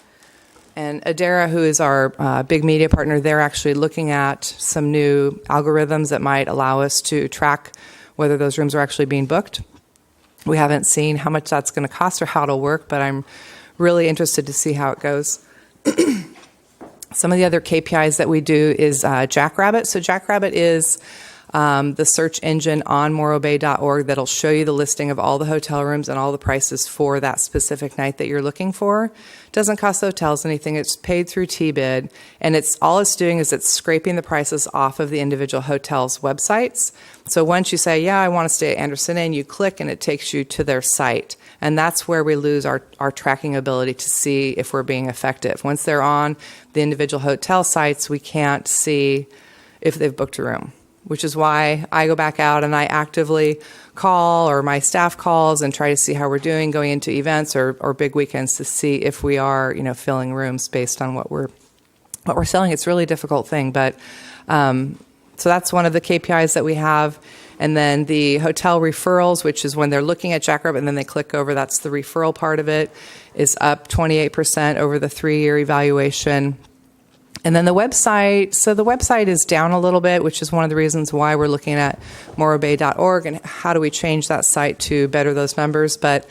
And Adara, who is our big media partner, they're actually looking at some new algorithms that might allow us to track whether those rooms are actually being booked. We haven't seen how much that's going to cost or how it'll work, but I'm really interested to see how it goes. Some of the other KPIs that we do is Jackrabbit. So Jackrabbit is the search engine on morrowbay.org that'll show you the listing of all the hotel rooms and all the prices for that specific night that you're looking for. It doesn't cost the hotels anything. It's paid through TBID, and all it's doing is it's scraping the prices off of the individual hotels' websites. So once you say, yeah, I want to stay at Anderson Inn, you click and it takes you to their site. And that's where we lose our tracking ability to see if we're being effective. Once they're on the individual hotel sites, we can't see if they've booked a room, which is why I go back out and I actively call, or my staff calls, and try to see how we're doing going into events or big weekends to see if we are, filling rooms based on what we're selling. It's a really difficult thing, but so that's one of the KPIs that we have. And then the hotel referrals, which is when they're looking at Jackrabbit and then they click over, that's the referral part of it, is up 28% over the 3-year evaluation. And then the website, so the website is down a little bit, which is one of the reasons why we're looking at morrowbay.org and how do we change that site to better those numbers. But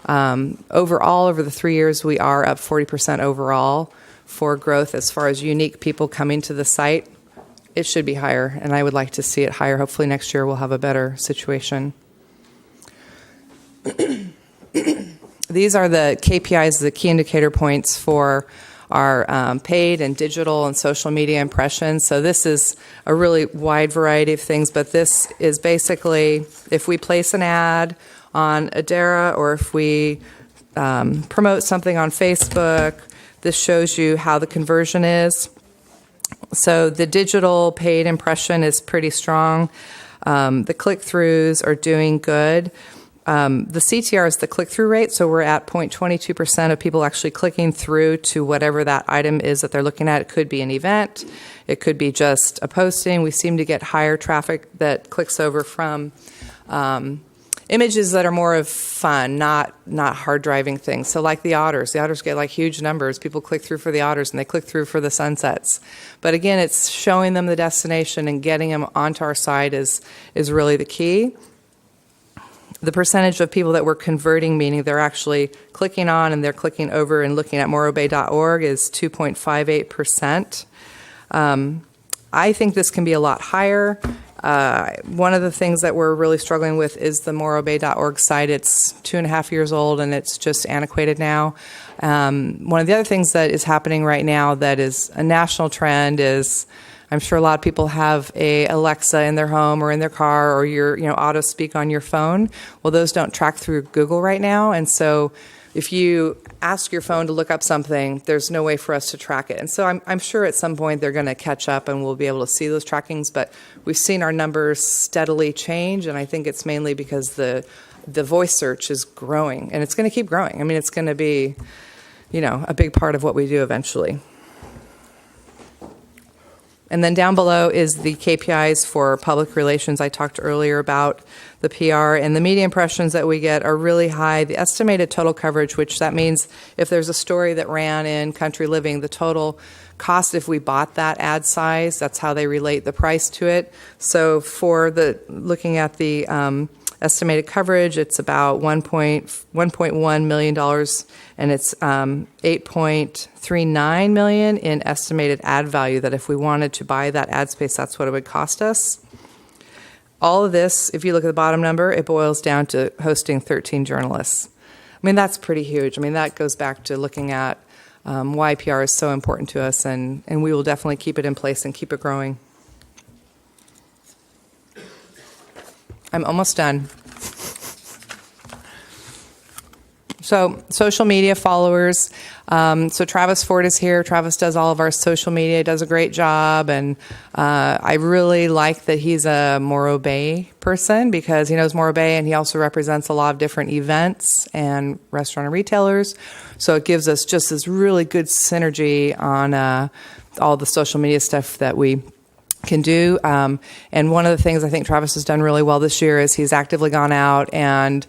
overall, over the 3 years, we are up 40% overall for growth as far as unique people coming to the site. It should be higher, and I would like to see it higher. Hopefully next year we'll have a better situation. These are the KPIs, the key indicator points for our paid and digital and social media impressions. So this is a really wide variety of things, but this is basically if we place an ad on Adara or if we promote something on Facebook, this shows you how the conversion is. So the digital paid impression is pretty strong. The click-throughs are doing good. The CTR is the click-through rate, so we're at 0.22% of people actually clicking through to whatever that item is that they're looking at. It could be an event. It could be just a posting. We seem to get higher traffic that clicks over from images that are more of fun, not hard-driving things. So like the otters. The otters get like huge numbers. People click through for the otters, and they click through for the sunsets. But again, it's showing them the destination and getting them onto our site is really the key. The percentage of people that we're converting, meaning they're actually clicking on and they're clicking over and looking at morrowbay.org, is 2.58%. I think this can be a lot higher. One of the things that we're really struggling with is the morobay.org site. It's 2.5 years old, and it's just antiquated now. One of the other things that is happening right now that is a national trend is, I'm sure a lot of people have a Alexa in their home or in their car, or your auto speak on your phone. Well, those don't track through Google right now, and so if you ask your phone to look up something, there's no way for us to track it. And so I'm sure at some point they're going to catch up and we'll be able to see those trackings. But we've seen our numbers steadily change, and I think it's mainly because the voice search is growing, and it's going to keep growing. I mean, it's going to be, a big part of what we do eventually. And then down below is the KPIs for public relations. I talked earlier about the PR, and the media impressions that we get are really high. The estimated total coverage, which that means if there's a story that ran in Country Living, the total cost if we bought that ad size, that's how they relate the price to it. So for looking at the estimated coverage, it's about $1.1 million, and it's $8.39 million in estimated ad value, that if we wanted to buy that ad space, that's what it would cost us. All of this, if you look at the bottom number, it boils down to hosting 13 journalists. I mean, that's pretty huge. I mean, that goes back to looking at why PR is so important to us, and we will definitely keep it in place and keep it growing. I'm almost done. So social media followers. So Travis Ford is here. Travis does all of our social media, does a great job. And I really like that he's a Morro Bay person, because he knows Morro Bay, and he also represents a lot of different events and restaurant and retailers. So it gives us just this really good synergy on all the social media stuff that we can do. And one of the things I think Travis has done really well this year is he's actively gone out and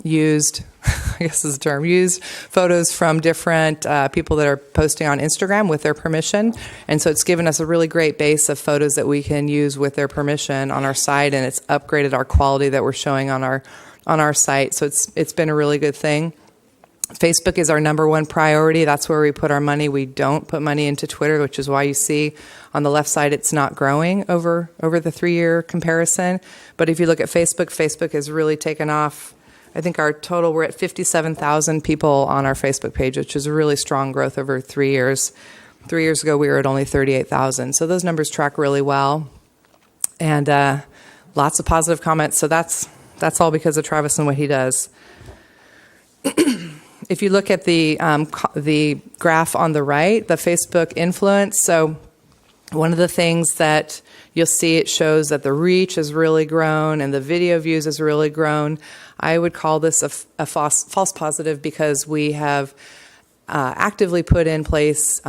used, I guess is the term, used photos from different people that are posting on Instagram with their permission. And so it's given us a really great base of photos that we can use with their permission on our site, and it's upgraded our quality that we're showing on our site. So it's been a really good thing. Facebook is our number one priority. That's where we put our money. We don't put money into Twitter, which is why you see on the left side it's not growing over the 3-year comparison. But if you look at Facebook, Facebook has really taken off. I think our total, we're at 57,000 people on our Facebook page, which is a really strong growth over 3 years. 3 years ago, we were at only 38,000. So those numbers track really well. And lots of positive comments. So that's all because of Travis and what he does. If you look at the graph on the right, the Facebook influence, so one of the things that you'll see, it shows that the reach has really grown and the video views has really grown. I would call this a false positive, because we have actively put in place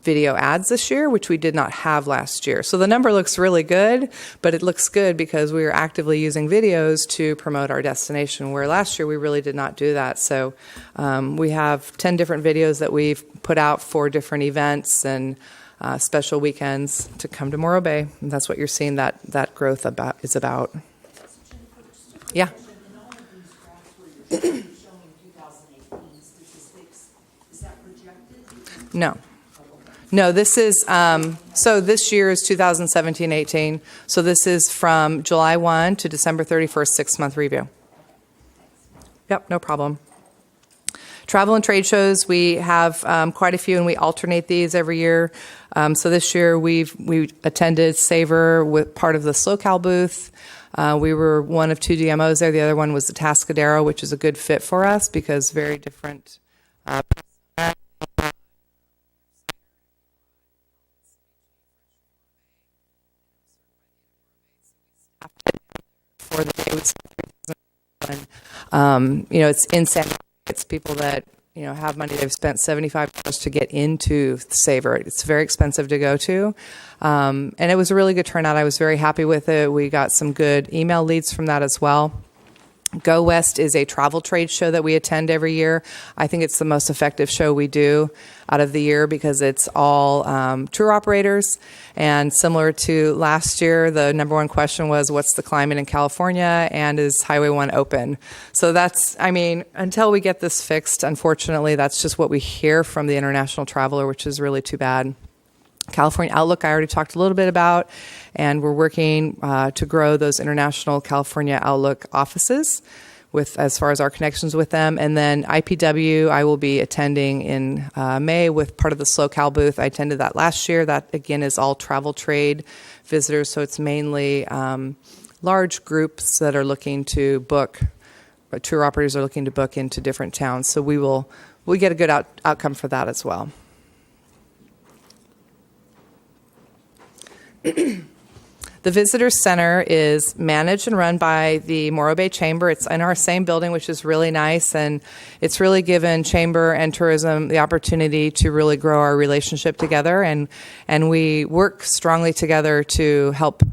video ads this year, which we did not have last year. So the number looks really good, but it looks good because we are actively using videos to promote our destination, where last year we really did not do that. So we have 10 different videos that we've put out for different events and special weekends to come to Morro Bay. And that's what you're seeing that growth is about. Yeah. No, this is, so this year is 2017-18. So this is from July 1 to December 31st, 6-month review. Yep, no problem. Travel and trade shows, we have quite a few, and we alternate these every year. So this year we attended Savor with part of the SoCal booth. We were one of 2 DMOs there. The other one was the Tascadero, which is a good fit for us because very different. For the day, it's in San Diego. It's people that have money. They've spent $75 to get into Savor. It's very expensive to go to, and it was a really good turnout. I was very happy with it. We got some good email leads from that as well. Go West is a travel trade show that we attend every year. I think it's the most effective show we do out of the year because it's all tour operators. And similar to last year, the number one question was, what's the climate in California and is Highway 1 open? So that's, until we get this fixed, unfortunately, that's just what we hear from the international traveler, which is really too bad. California Outlook, I already talked a little bit about, and we're working to grow those international California Outlook offices with as far as our connections with them. And then IPW, I will be attending in May with part of the SoCal booth. I attended that last year. That, again, is all travel trade visitors, so it's mainly large groups that are looking to book, tour operators are looking to book into different towns. So we get a good outcome for that as well. The Visitor Center is managed and run by the Morro Bay Chamber. It's in our same building, which is really nice, and it's really given Chamber and tourism the opportunity to really grow our relationship together, and we work strongly together to help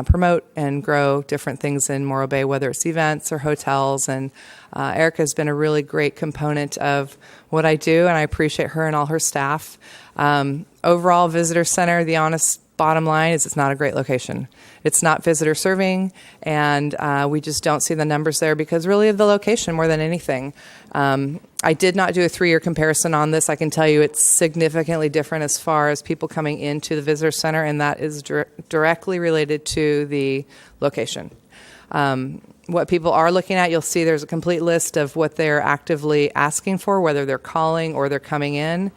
promote and grow different things in Morro Bay, whether it's events or hotels. And Erica has been a really great component of what I do, and I appreciate her and all her staff. Overall, Visitor Center, the honest bottom line is it's not a great location. It's not visitor serving, and we just don't see the numbers there because really of the location more than anything. I did not do a 3-year comparison on this. I can tell you it's significantly different as far as people coming into the visitor center, and that is directly related to the location. What people are looking at, you'll see there's a complete list of what they're actively asking for, whether they're calling or they're coming in.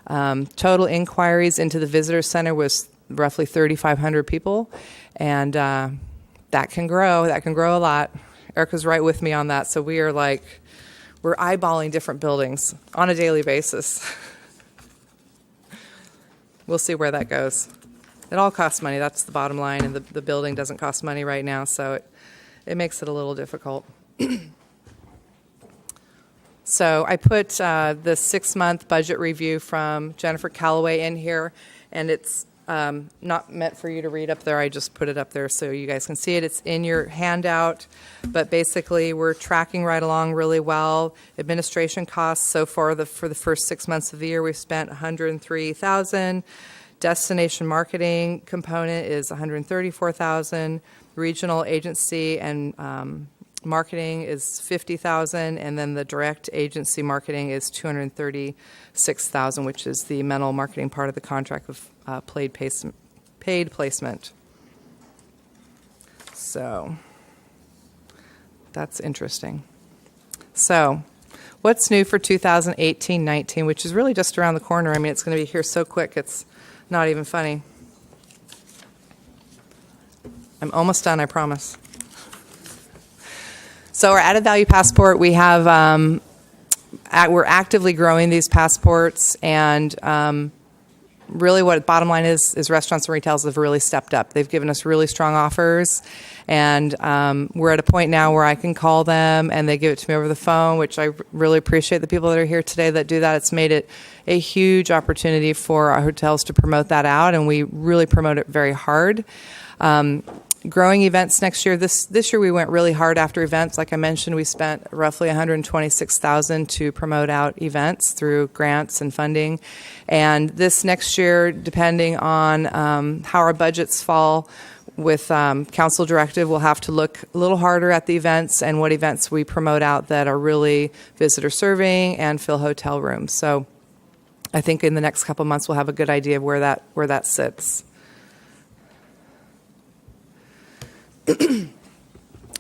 Total inquiries into the visitor center was roughly 3,500 people, and that can grow. That can grow a lot. Erica's right with me on that. So we're eyeballing different buildings on a daily basis. We'll see where that goes. It all costs money. That's the bottom line, and the building doesn't cost money right now, so it makes it a little difficult. So I put the 6-month budget review from Jennifer Calloway in here, and it's not meant for you to read up there. I just put it up there so you guys can see it. It's in your handout, but basically we're tracking right along really well. Administration costs so far for the first 6 months of the year, we've spent $103,000. Destination marketing component is $134,000. Regional agency and marketing is $50,000, and then the direct agency marketing is $236,000, which is the mental marketing part of the contract with paid placement. So that's interesting. So what's new for 2018-19, which is really just around the corner? I mean, it's going to be here so quick, it's not even funny. I'm almost done, I promise. So our added value passport, we have, we're actively growing these passports, and really what bottom line is restaurants and retailers have really stepped up. They've given us really strong offers, and we're at a point now where I can call them and they give it to me over the phone, which I really appreciate the people that are here today that do that. It's made it a huge opportunity for our hotels to promote that out, and we really promote it very hard. Growing events next year. This year we went really hard after events. Like I mentioned, we spent roughly $126,000 to promote out events through grants and funding. And this next year, depending on how our budgets fall with council directive, we'll have to look a little harder at the events and what events we promote out that are really visitor serving and fill hotel rooms. So I think in the next couple months we'll have a good idea of where that sits.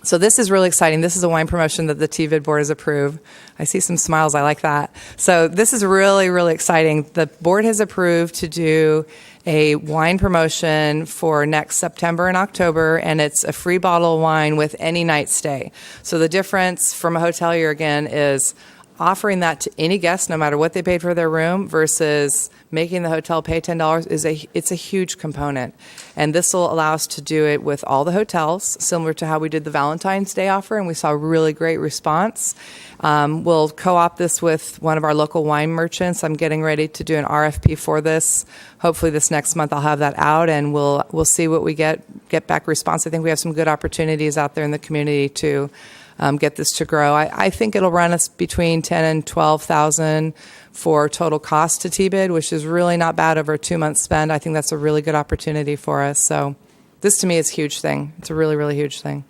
So this is really exciting. This is a wine promotion that the TBID board has approved. I see some smiles. I like that. So this is really, really exciting. The board has approved to do a wine promotion for next September and October, and it's a free bottle of wine with any night stay. So the difference from a hotelier, again, is offering that to any guest, no matter what they paid for their room, versus making the hotel pay $10 it's a huge component. And this will allow us to do it with all the hotels, similar to how we did the Valentine's Day offer, and we saw a really great response. We'll co-op this with one of our local wine merchants. I'm getting ready to do an RFP for this. Hopefully this next month I'll have that out, and we'll see what we get back response. I think we have some good opportunities out there in the community to get this to grow. I think it'll run us between $10,000 and $12,000 for total cost to TBID, which is really not bad over a 2-month spend. I think that's a really good opportunity for us. So this to me is a huge thing. It's a really, really huge thing.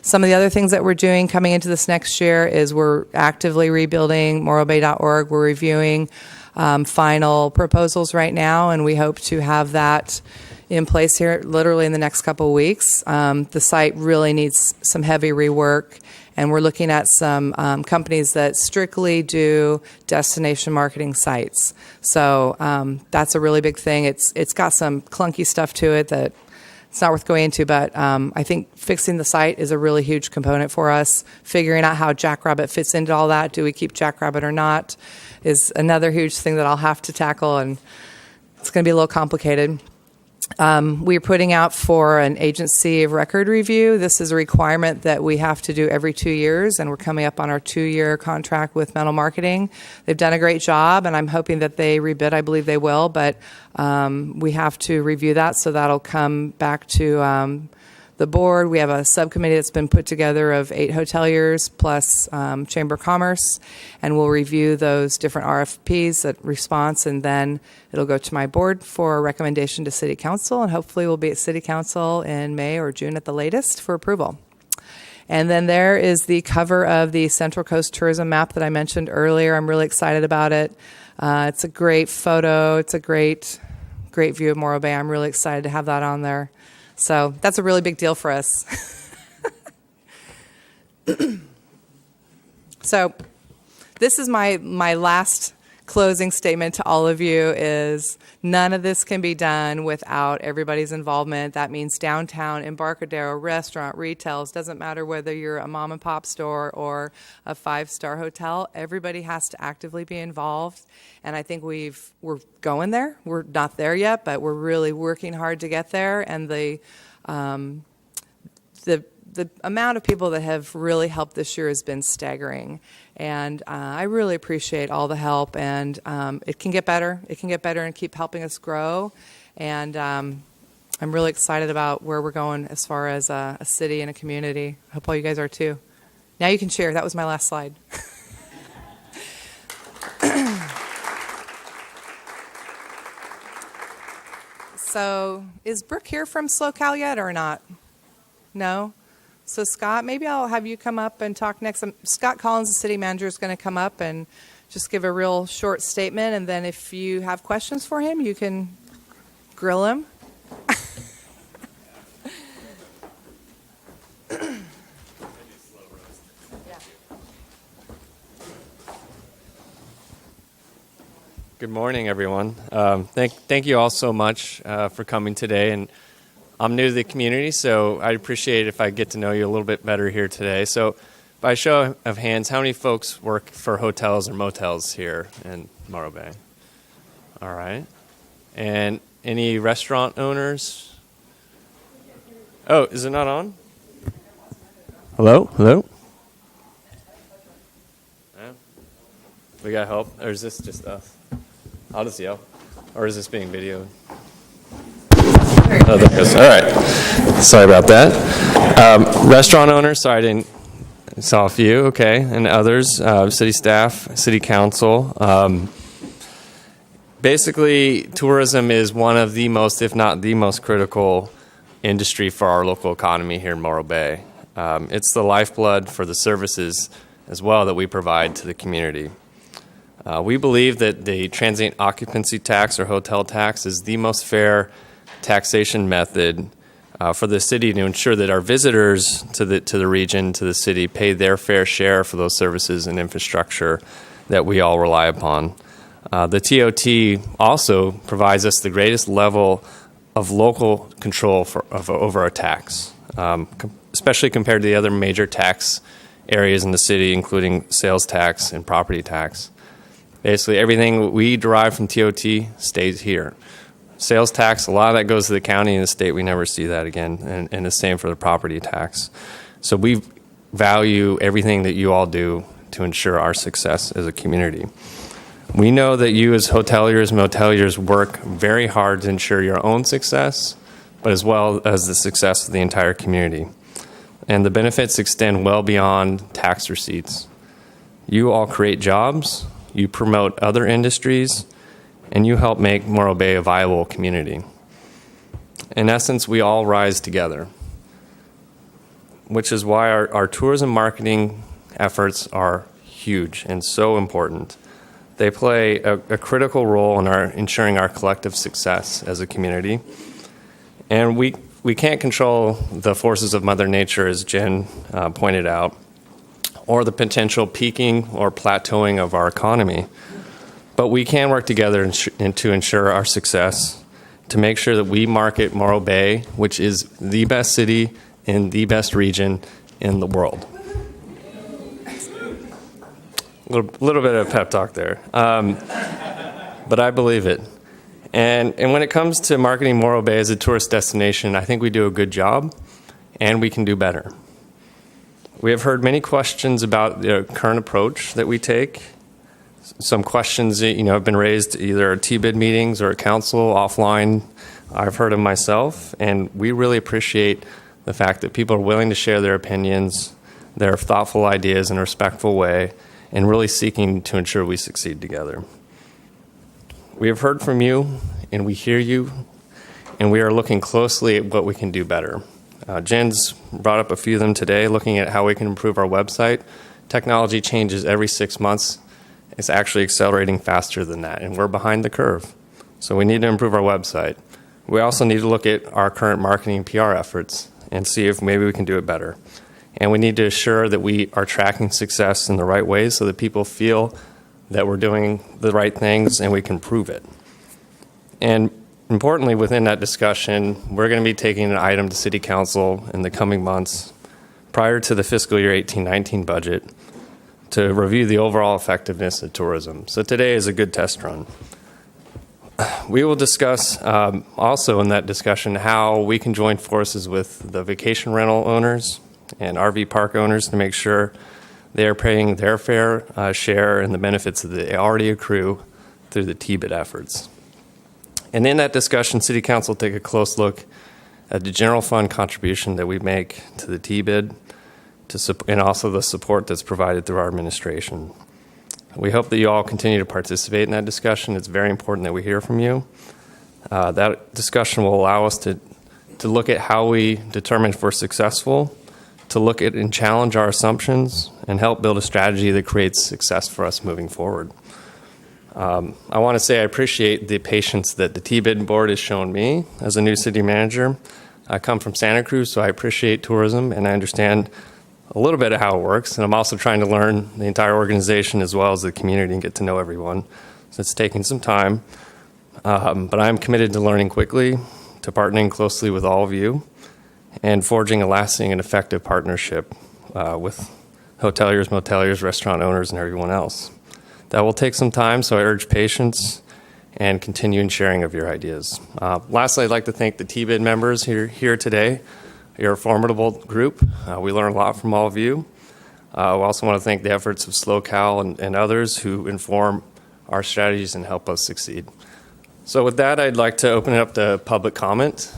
Some of the other things that we're doing coming into this next year is we're actively rebuilding morrobay.org. We're reviewing final proposals right now, and we hope to have that in place here literally in the next couple of weeks. The site really needs some heavy rework, and we're looking at some companies that strictly do destination marketing sites. So that's a really big thing. It's got some clunky stuff to it that it's not worth going into, but I think fixing the site is a really huge component for us. Figuring out how Jackrabbit fits into all that, do we keep Jackrabbit or not, is another huge thing that I'll have to tackle, and it's going to be a little complicated. We're putting out for an agency of record review. This is a requirement that we have to do every 2 years, and we're coming up on our 2-year contract with Mental Marketing. They've done a great job, and I'm hoping that they rebid. I believe they will, but we have to review that, so that'll come back to the board. We have a subcommittee that's been put together of 8 hoteliers plus Chamber of Commerce, and we'll review those different RFPs at response, and then it'll go to my board for a recommendation to City Council, and hopefully we'll be at City Council in May or June at the latest for approval. And then there is the cover of the Central Coast Tourism map that I mentioned earlier. I'm really excited about it. It's a great photo. It's a great view of Morro Bay. I'm really excited to have that on there. So that's a really big deal for us. So this is my last closing statement to all of you is none of this can be done without everybody's involvement. That means downtown, Embarcadero, restaurant, retail. It doesn't matter whether you're a mom and pop store or a 5-star hotel. Everybody has to actively be involved. And I think we're going there. We're not there yet, but we're really working hard to get there. And the amount of people that have really helped this year has been staggering. And I really appreciate all the help. And it can get better. It can get better and keep helping us grow. And I'm really excited about where we're going as far as a city and a community. I hope all you guys are too. Now you can share. That was my last slide. So is Brooke here from SoCal yet or not? No? So Scott, maybe I'll have you come up and talk next. Scott Collins, the city manager, is going to come up and just give a real short statement. And then if you have questions for him, you can grill him.
Good morning, everyone. Thank you all so much for coming today. And I'm new to the community, so I'd appreciate it if I get to know you a little bit better here today. So by show of hands, how many folks work for hotels or motels here in Morro Bay? All right. And any restaurant owners? Oh, is it not on? Hello? Hello? Yeah. We got help? Or is this just us? I'll just yell. Or is this being videoed? Oh, there it is. All right. Sorry about that. Restaurant owners, sorry I didn't saw a few, okay, and others, city staff, city council. Basically, tourism is one of the most, if not the most critical industry for our local economy here in Morro Bay. It's the lifeblood for the services as well that we provide to the community. We believe that the transient occupancy tax or hotel tax is the most fair taxation method for the city to ensure that our visitors to the region, to the city, pay their fair share for those services and infrastructure that we all rely upon. The TOT also provides us the greatest level of local control over our tax, especially compared to the other major tax areas in the city, including sales tax and property tax. Basically, everything we derive from TOT stays here. Sales tax, a lot of that goes to the county and the state. We never see that again, and the same for the property tax. So we value everything that you all do to ensure our success as a community. We know that you as hoteliers and moteliers work very hard to ensure your own success, but as well as the success of the entire community. And the benefits extend well beyond tax receipts. You all create jobs, you promote other industries, and you help make Morro Bay a viable community. In essence, we all rise together, which is why our tourism marketing efforts are huge and so important. They play a critical role in ensuring our collective success as a community. And we can't control the forces of Mother Nature, as Jen pointed out, or the potential peaking or plateauing of our economy. But we can work together to ensure our success, to make sure that we market Morro Bay, which is the best city in the best region in the world. A little bit of pep talk there. But I believe it. And when it comes to marketing Morro Bay as a tourist destination, I think we do a good job, and we can do better. We have heard many questions about the current approach that we take. Some questions that, have been raised either at TBID meetings or at council offline. I've heard them myself, and we really appreciate the fact that people are willing to share their opinions, their thoughtful ideas in a respectful way, and really seeking to ensure we succeed together. We have heard from you, and we hear you, and we are looking closely at what we can do better. Jen's brought up a few of them today, looking at how we can improve our website. Technology changes every 6 months. It's actually accelerating faster than that, and we're behind the curve. So we need to improve our website. We also need to look at our current marketing and PR efforts and see if maybe we can do it better. And we need to assure that we are tracking success in the right ways so that people feel that we're doing the right things and we can prove it. And importantly, within that discussion, we're going to be taking an item to City Council in the coming months prior to the fiscal year 18-19 budget to review the overall effectiveness of tourism. So today is a good test run. We will discuss also in that discussion how we can join forces with the vacation rental owners and RV park owners to make sure they are paying their fair share in the benefits that they already accrue through the TBID efforts. And in that discussion, City Council will take a close look at the general fund contribution that we make to the TBID and also the support that's provided through our administration. We hope that you all continue to participate in that discussion. It's very important that we hear from you. That discussion will allow us to look at how we determine if we're successful, to look at and challenge our assumptions, and help build a strategy that creates success for us moving forward. I want to say I appreciate the patience that the TBID board has shown me as a new city manager. I come from Santa Cruz, so I appreciate tourism, and I understand a little bit of how it works. And I'm also trying to learn the entire organization as well as the community and get to know everyone. So it's taking some time. But I'm committed to learning quickly, to partnering closely with all of you, and forging a lasting and effective partnership with hoteliers, moteliers, restaurant owners, and everyone else. That will take some time, so I urge patience and continuing sharing of your ideas. Lastly, I'd like to thank the TBID members here today. You're a formidable group. We learn a lot from all of you. We also want to thank the efforts of SlowCal and others who inform our strategies and help us succeed. So with that, I'd like to open it up to public comment.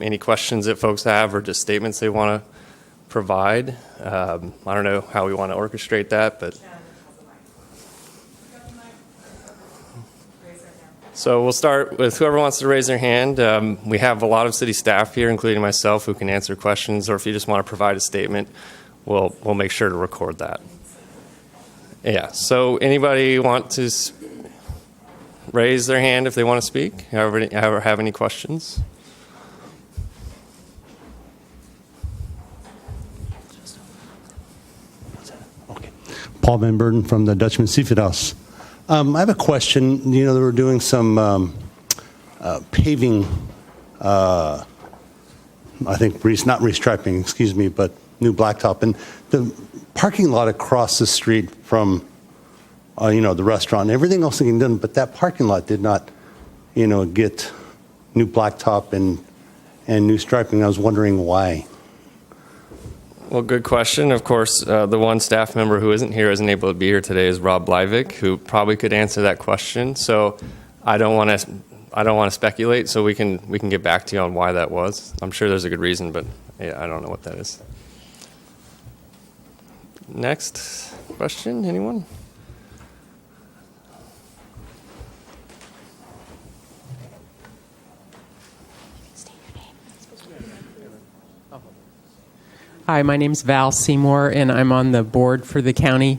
Any questions that folks have or just statements they want to provide. I don't know how we want to orchestrate that, but... So we'll start with whoever wants to raise their hand. We have a lot of city staff here, including myself, who can answer questions, or if you just want to provide a statement, we'll make sure to record that. Yeah, so anybody want to raise their hand if they want to speak, or have any questions?
Okay. Paul Van Burden from the Dutchman Seafood House. I have a question. They were doing some paving, I think, not restriping, excuse me, but new blacktop. And the parking lot across the street from, the restaurant and everything else getting done, but that parking lot did not, get new blacktop and new striping. I was wondering why.
Well, good question. Of course, the one staff member who isn't able to be here today is Rob Blyvik, who probably could answer that question. So I don't want to speculate. So we can get back to you on why that was. I'm sure there's a good reason, but yeah, I don't know what that is. Next question, anyone?
Hi, my name's Val Seymour, and I'm on the board for the county.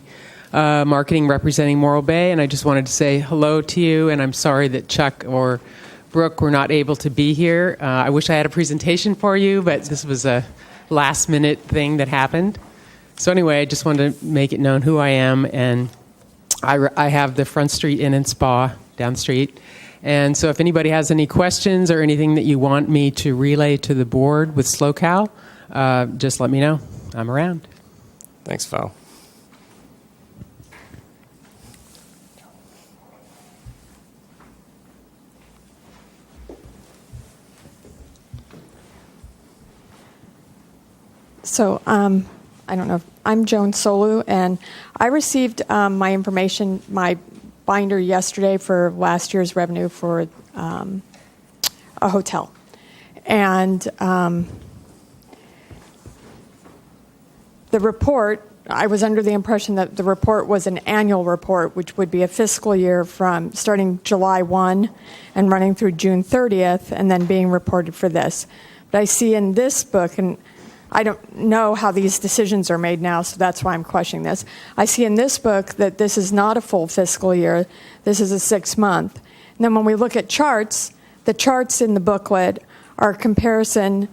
marketing representing Morro Bay, and I just wanted to say hello to you, and I'm sorry that Chuck or Brooke were not able to be here. I wish I had a presentation for you, but this was a last-minute thing that happened. So anyway, I just wanted to make it known who I am, and I have the Front Street Inn and Spa down the street. And so if anybody has any questions or anything that you want me to relay to the board with SlowCal, just let me know. I'm around.
Thanks, Val.
So I don't know. I'm Joan Solu, and I received my information, my binder yesterday for last year's revenue for a hotel. And the report, I was under the impression that the report was an annual report, which would be a fiscal year from starting July 1 and running through June 30th, and then being reported for this. But I see in this book, and I don't know how these decisions are made now, so that's why I'm questioning this. I see in this book that this is not a full fiscal year. This is a 6-month. And then when we look at charts, the charts in the booklet are a comparison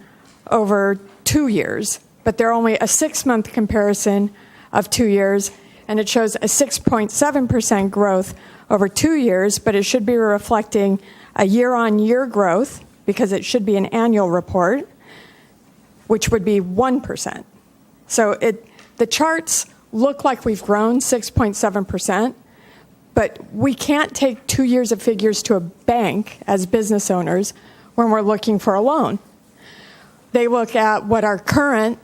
over 2 years, but they're only a 6-month comparison of 2 years, and it shows a 6.7% growth over 2 years, but it should be reflecting a year-on-year growth because it should be an annual report, which would be 1%. So the charts look like we've grown 6.7%, but we can't take 2 years of figures to a bank as business owners when we're looking for a loan. They look at what our current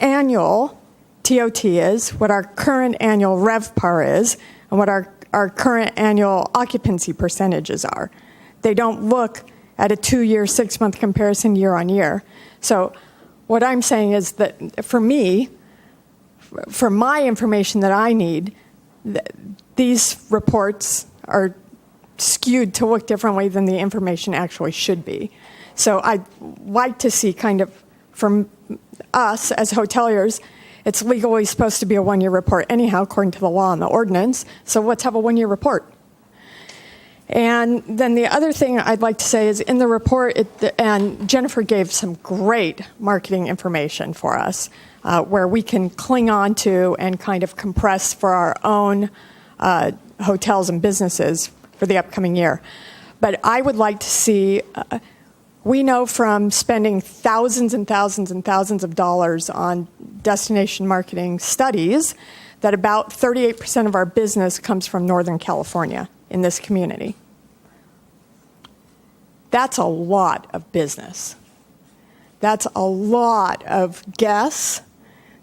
annual TOT is, what our current annual RevPAR is, and what our current annual occupancy percentages are. They don't look at a 2-year, 6-month comparison year on year. So what I'm saying is that for me, for my information that I need, these reports are skewed to look differently than the information actually should be. So I'd like to see kind of from us as hoteliers, it's legally supposed to be a 1-year report anyhow, according to the law and the ordinance. So let's have a 1-year report. And then the other thing I'd like to say is in the report, and Jennifer gave some great marketing information for us, where we can cling on to and kind of compress for our own hotels and businesses for the upcoming year. But I would like to see, we know from spending thousands and thousands and thousands of dollars on destination marketing studies that about 38% of our business comes from Northern California in this community. That's a lot of business. That's a lot of guests.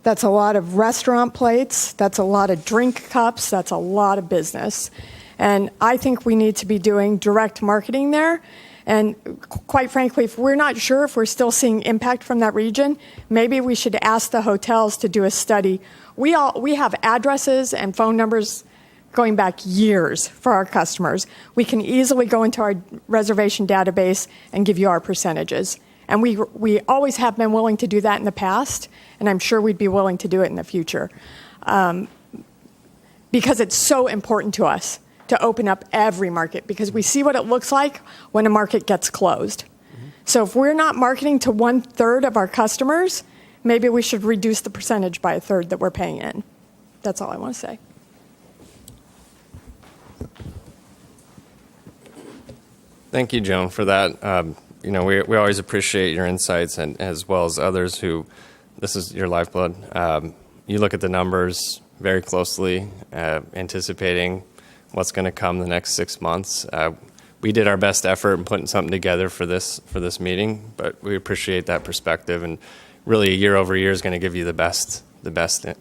That's a lot of restaurant plates. That's a lot of drink cups. That's a lot of business. And I think we need to be doing direct marketing there. And quite frankly, if we're not sure if we're still seeing impact from that region, maybe we should ask the hotels to do a study. We have addresses and phone numbers going back years for our customers. We can easily go into our reservation database and give you our percentages. And we always have been willing to do that in the past, and I'm sure we'd be willing to do it in the future. Because it's so important to us to open up every market, because we see what it looks like when a market gets closed. Mm-hmm. So if we're not marketing to 1/3 of our customers, maybe we should reduce the percentage by 1/3 that we're paying in. That's all I want to say.
Thank you, Joan, for that. We always appreciate your insights, and as well as others who, this is your lifeblood. You look at the numbers very closely, anticipating what's going to come the next 6 months. We did our best effort in putting something together for this meeting, but we appreciate that perspective. And really, year over year is going to give you the best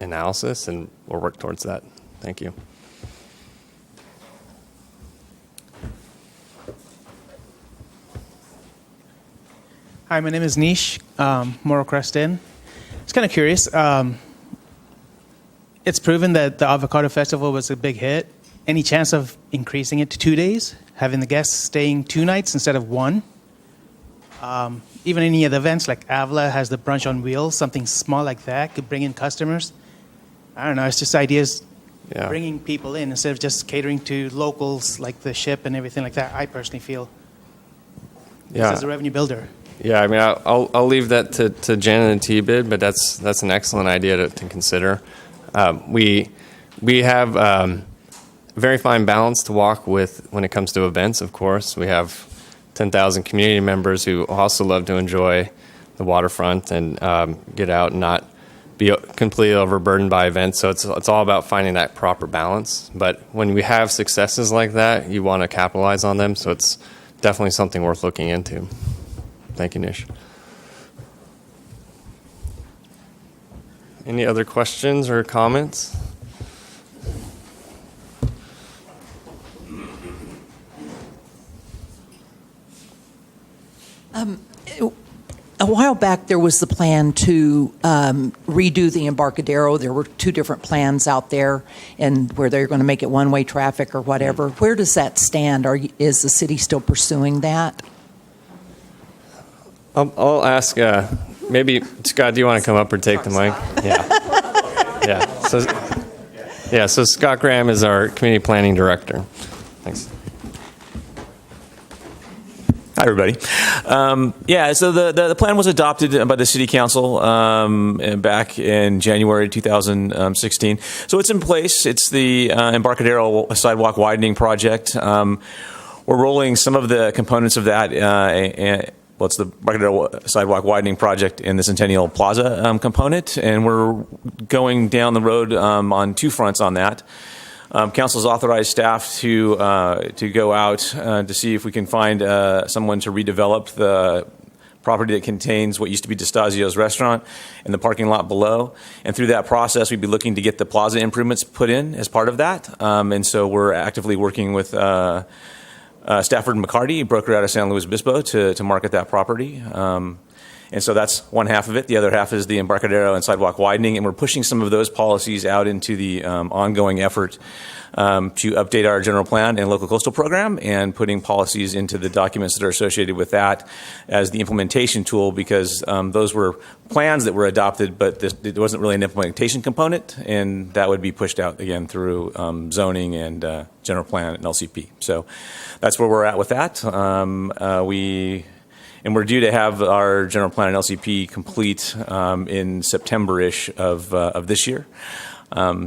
analysis, and we'll work towards that. Thank you.
Hi, my name is Nish, Morro Crest Inn. It's kind of curious. It's proven that the Avocado Festival was a big hit. Any chance of increasing it to 2 days, having the guests staying 2 nights instead of 1? Even any of the events like Avila has the brunch on wheels, something small like that could bring in customers. I don't know, it's just ideas
Yeah.
bringing people in instead of just catering to locals like the ship and everything like that. I personally feel this
Yeah.
is a revenue builder.
Yeah, I mean, I'll leave that to Jen and TBID, but that's an excellent idea to consider. We have a very fine balance to walk with when it comes to events, of course. We have 10,000 community members who also love to enjoy the waterfront and get out and not be completely overburdened by events. So it's all about finding that proper balance. But when we have successes like that, you want to capitalize on them. So it's definitely something worth looking into. Thank you, Nish. Any other questions or comments?
A while back, there was the plan to redo the Embarcadero. There were two different plans out there, and where they're going to make it one-way traffic or whatever. Where does that stand? Is the city still pursuing that?
I'll ask, maybe, Scott, do you want to come up or take the mic? Yeah. So Scott Graham is our community planning director. Thanks.
Hi, everybody. So the plan was adopted by the City Council back in January 2016. So it's in place. It's the Embarcadero Sidewalk Widening Project. We're rolling some of the components of that. It's the Embarcadero Sidewalk Widening Project in the Centennial Plaza component, and we're going down the road on two fronts on that. Council's authorized staff to go out to see if we can find someone to redevelop the property that contains what used to be DeStasio's restaurant and the parking lot below. And through that process, we'd be looking to get the plaza improvements put in as part of that. And so we're actively working with Stafford McCarty, broker out of San Luis Obispo, to market that property. And so that's one half of it. The other half is the Embarcadero and sidewalk widening, and we're pushing some of those policies out into the ongoing effort to update our general plan and local coastal program, and putting policies into the documents that are associated with that as the implementation tool, because those were plans that were adopted, but there wasn't really an implementation component, and that would be pushed out again through zoning and general plan and LCP. So that's where we're at with that. And we're due to have our general plan and LCP complete in September-ish of this year.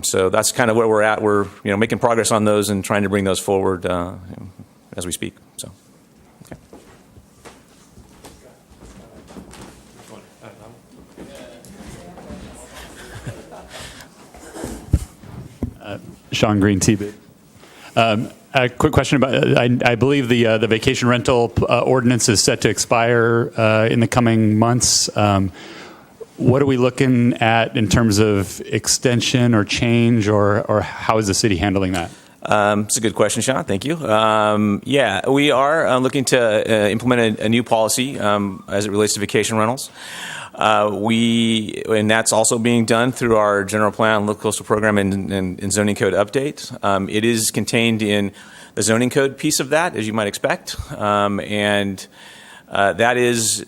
So that's kind of where we're at. We're making progress on those and trying to bring those forward as we speak. So,
okay. Sean Green, TBID. A quick question about, I believe the vacation rental ordinance is set to expire in the coming months. What are we looking at in terms of extension or change, or how is the city handling that?
It's a good question, Sean. Thank you. We are looking to implement a new policy as it relates to vacation rentals. And that's also being done through our general plan, local coastal program, and zoning code update. It is contained in the zoning code piece of that, as you might expect. And that is,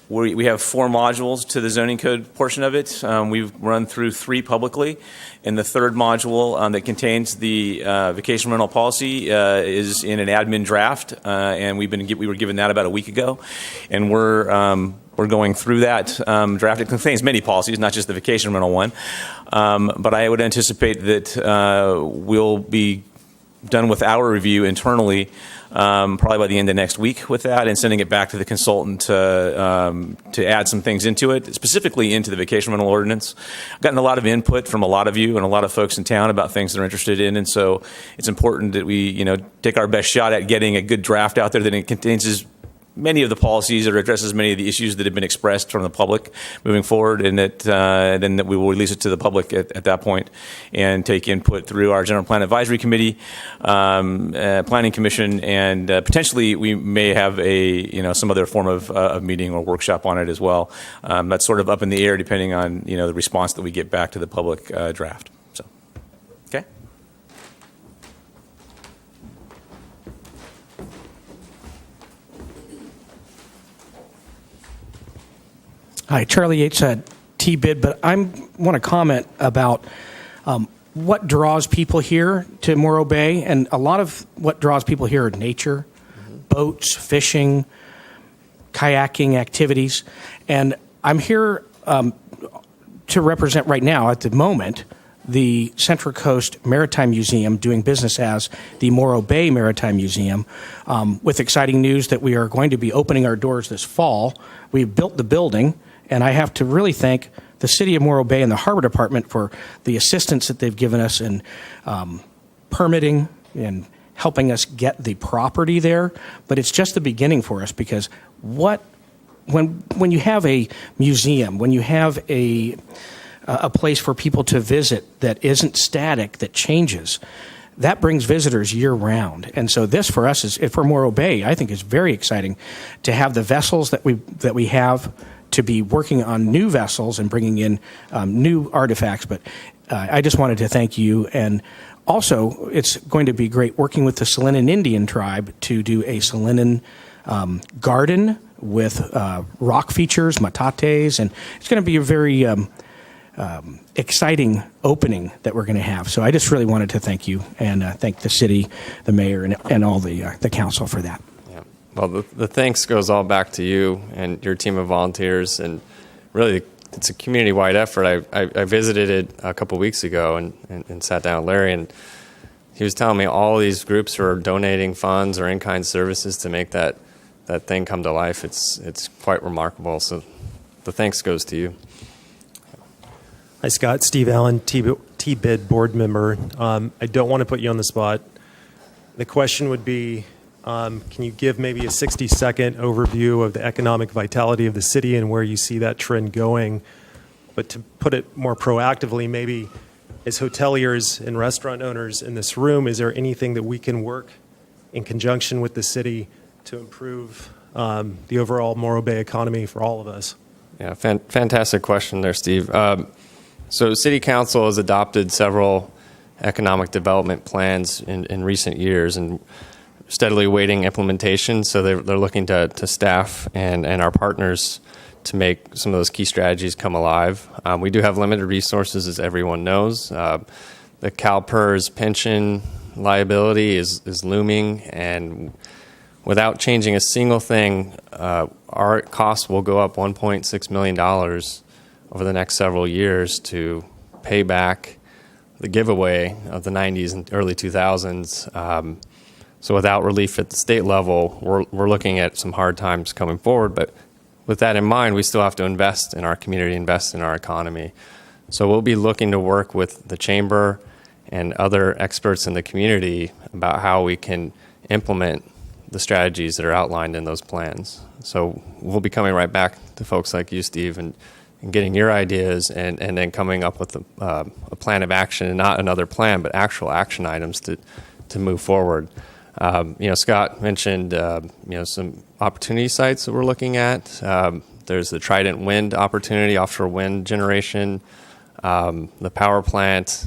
we have 4 modules to the zoning code portion of it. We've run through 3 publicly. And the third module that contains the vacation rental policy is in an admin draft. And we were given that about a week ago. And we're going through that draft. It contains many policies, not just the vacation rental one. But I would anticipate that we'll be done with our review internally probably by the end of next week with that, and sending it back to the consultant to add some things into it, specifically into the vacation rental ordinance. I've gotten a lot of input from a lot of you and a lot of folks in town about things they're interested in, and so it's important that we take our best shot at getting a good draft out there that it contains many of the policies or addresses many of the issues that have been expressed from the public moving forward, and that we will release it to the public at that point and take input through our General Plan Advisory Committee, Planning Commission, and potentially we may have some other form of meeting or workshop on it as well. That's sort of up in the air depending on the response that we get back to the public draft. So, okay.
Hi, Charlie Yates at TBID, but I want to comment about what draws people here to Morro Bay, and a lot of what draws people here are nature, boats, fishing, kayaking activities. And I'm here to represent right now, at the moment, the Central Coast Maritime Museum, doing business as the Morro Bay Maritime Museum, with exciting news that we are going to be opening our doors this fall. We've built the building, and I have to really thank the City of Morro Bay and the Harbor Department for the assistance that they've given us in permitting and helping us get the property there. But it's just the beginning for us, because when you have a museum, when you have a place for people to visit that isn't static, that changes, that brings visitors year round. And so this for us for Morro Bay, I think is very exciting to have the vessels that we have, to be working on new vessels and bringing in new artifacts. But I just wanted to thank you. And also, it's going to be great working with the Salinan Indian tribe to do a Salinan garden with rock features, matates, and it's going to be a very exciting opening that we're going to have. So I just really wanted to thank you and thank the city, the mayor, and all the council for that.
Yeah. Well, the thanks goes all back to you and your team of volunteers, and really it's a community-wide effort. I visited it a couple weeks ago and sat down with Larry, and he was telling me all these groups are donating funds or in-kind services to make that thing come to life. It's quite remarkable. So the thanks goes to you.
Hi, Scott. Steve Allen, TBID board member. I don't want to put you on the spot. The question would be, can you give maybe a 60-second overview of the economic vitality of the city and where you see that trend going? But to put it more proactively, maybe as hoteliers and restaurant owners in this room, is there anything that we can work in conjunction with the city to improve the overall Morro Bay economy for all of us?
Yeah, fantastic question there, Steve. So City Council has adopted several economic development plans in recent years and steadily awaiting implementation. So they're looking to staff and our partners to make some of those key strategies come alive. We do have limited resources, as everyone knows. The CalPERS pension liability is looming, and without changing a single thing, our costs will go up $1.6 million over the next several years to pay back the giveaway of the 90s and early 2000s. So without relief at the state level, we're looking at some hard times coming forward. But with that in mind, we still have to invest in our community, invest in our economy. So we'll be looking to work with the chamber and other experts in the community about how we can implement the strategies that are outlined in those plans. So we'll be coming right back to folks like you, Steve, and getting your ideas and then coming up with a plan of action, and not another plan, but actual action items to move forward. Scott mentioned some opportunity sites that we're looking at. There's the Trident Wind opportunity, offshore wind generation, the power plant,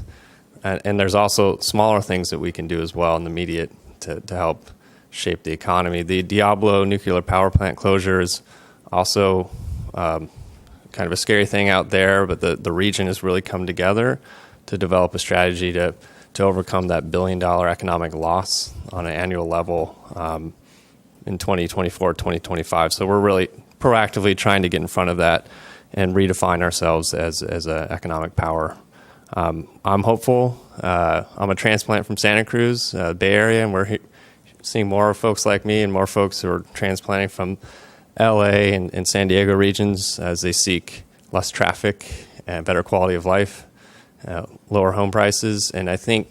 and there's also smaller things that we can do as well in the immediate to help shape the economy. The Diablo nuclear power plant closure is also kind of a scary thing out there, but the region has really come together to develop a strategy to overcome that $1 billion economic loss on an annual level in 2024, 2025. So we're really proactively trying to get in front of that and redefine ourselves as an economic power. I'm hopeful. I'm a transplant from Santa Cruz, Bay Area, and we're seeing more folks like me and more folks who are transplanting from LA and San Diego regions as they seek less traffic and better quality of life, lower home prices. And I think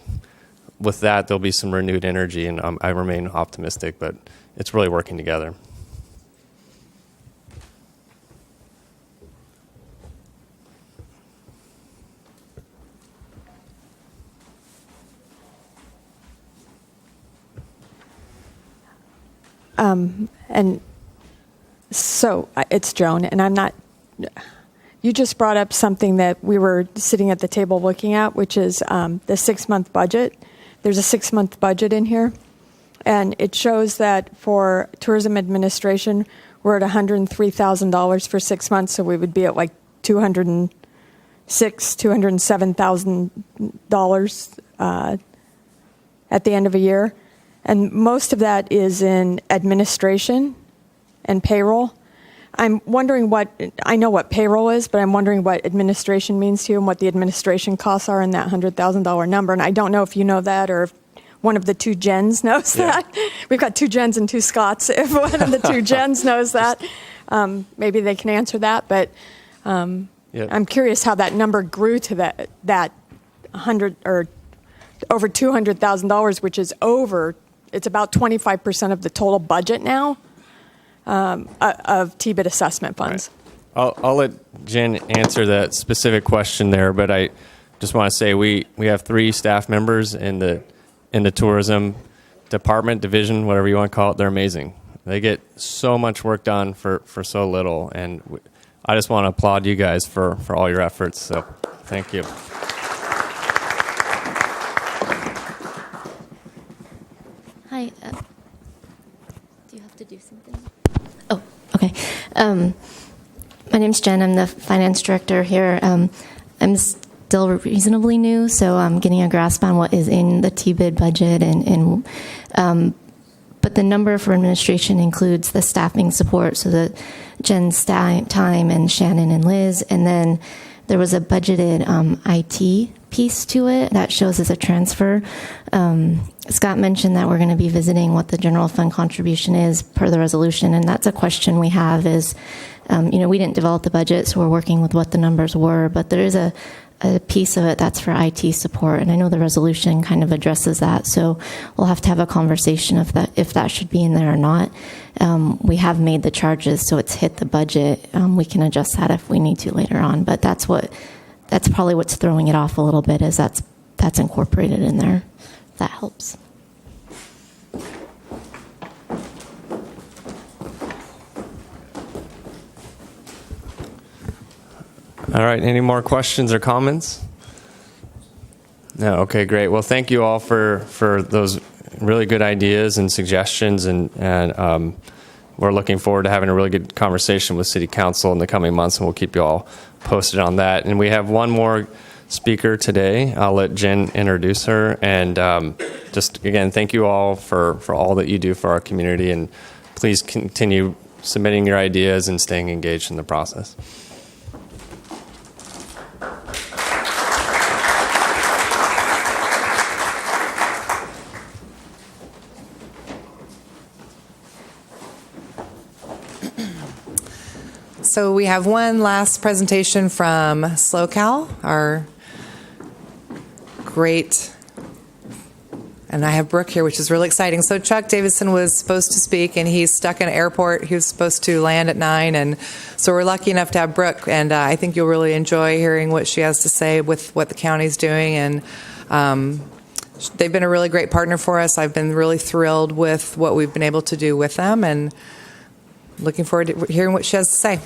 with that, there'll be some renewed energy, and I remain optimistic, but it's really working together.
And so it's Joan, and I'm not. You just brought up something that we were sitting at the table looking at, which is the 6-month budget. There's a 6-month budget in here, and it shows that for tourism administration, we're at $103,000 for 6 months, so we would be at like $207,000 at the end of a year. And most of that is in administration and payroll. I'm wondering I know what payroll is, but I'm wondering what administration means to you and what the administration costs are in that $100,000 number. And I don't know if you know that or if one of the two Jens knows that. We've got two Jens and two Scotts. If one of the two Jens knows that, maybe they can answer that. But I'm curious how that number grew to that 100 or over $200,000, which is it's about 25% of the total budget now. Of TBID assessment funds.
Right. I'll let Jen answer that specific question there, but I just want to say we have 3 staff members in the tourism department, division, whatever you want to call it. They're amazing. They get so much work done for so little, and I just want to applaud you guys for all your efforts. So thank you.
Hi. Do you have to do something? Oh, okay. My name's Jen. I'm the finance director here. I'm still reasonably new, so I'm getting a grasp on what is in the TBID budget, but the number for administration includes the staffing support, so that Jen's time and Shannon and Liz, and then there was a budgeted IT piece to it that shows as a transfer. Scott mentioned that we're going to be visiting what the general fund contribution is per the resolution, and that's a question we have is, we didn't develop the budget, so we're working with what the numbers were, but there is a piece of it that's for IT support, and I know the resolution kind of addresses that, so we'll have to have a conversation if that should be in there or not. We have made the charges, so it's hit the budget. We can adjust that if we need to later on, but that's probably what's throwing it off a little bit, is that's incorporated in there. If that helps.
All right, any more questions or comments? No, okay, great. Well, thank you all for those really good ideas and suggestions, and we're looking forward to having a really good conversation with City Council in the coming months, and we'll keep you all posted on that. And we have one more speaker today. I'll let Jen introduce her, and just again, thank you all for all that you do for our community, and please continue submitting your ideas and staying engaged in the process.
So we have one last presentation from SLOCAL, our great, and I have Brooke here, which is really exciting. So Chuck Davidson was supposed to speak, and he's stuck in an airport. He was supposed to land at 9, and so we're lucky enough to have Brooke, and I think you'll really enjoy hearing what she has to say with what the county's doing, and they've been a really great partner for us. I've been really thrilled with what we've been able to do with them, and looking forward to hearing what she has to say.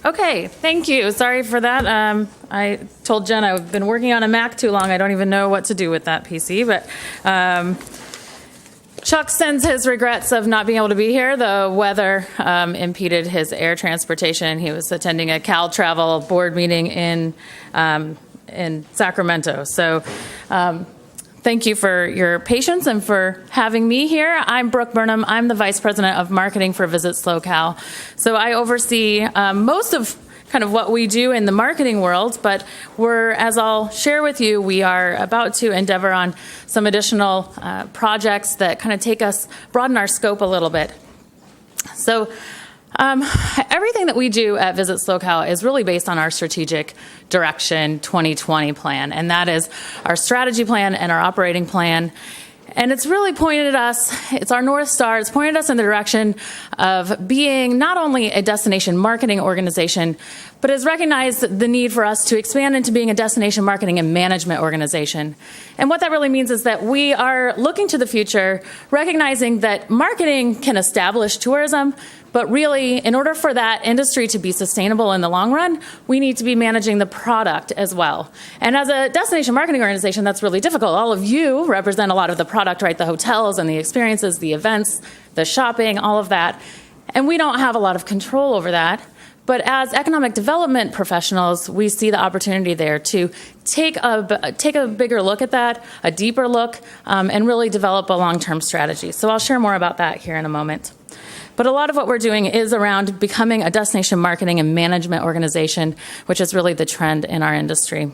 Okay, thank you. Sorry for that. I told Jen I've been working on a Mac too long. I don't even know what to do with that PC, but Chuck sends his regrets of not being able to be here. The weather impeded his air transportation. He was attending a Cal Travel board meeting in Sacramento. So thank you for your patience and for having me here. I'm Brooke Burnham. I'm the Vice President of Marketing for Visit SoCal. So I oversee most of kind of what we do in the marketing world, but as I'll share with you, we are about to endeavor on some additional projects that kind of broaden our scope a little bit. So everything that we do at Visit SoCal is really based on our Strategic Direction 2020 plan, and that is our strategy plan and our operating plan. And it's really pointed at us, it's our North Star, it's pointed us in the direction of being not only a destination marketing organization, but has recognized the need for us to expand into being a destination marketing and management organization. And what that really means is that we are looking to the future, recognizing that marketing can establish tourism, but really, in order for that industry to be sustainable in the long run, we need to be managing the product as well. And as a destination marketing organization, that's really difficult. All of you represent a lot of the product, right? The hotels and the experiences, the events, the shopping, all of that. And we don't have a lot of control over that. But as economic development professionals, we see the opportunity there to take a bigger look at that, a deeper look, and really develop a long-term strategy. So I'll share more about that here in a moment. But a lot of what we're doing is around becoming a destination marketing and management organization, which is really the trend in our industry.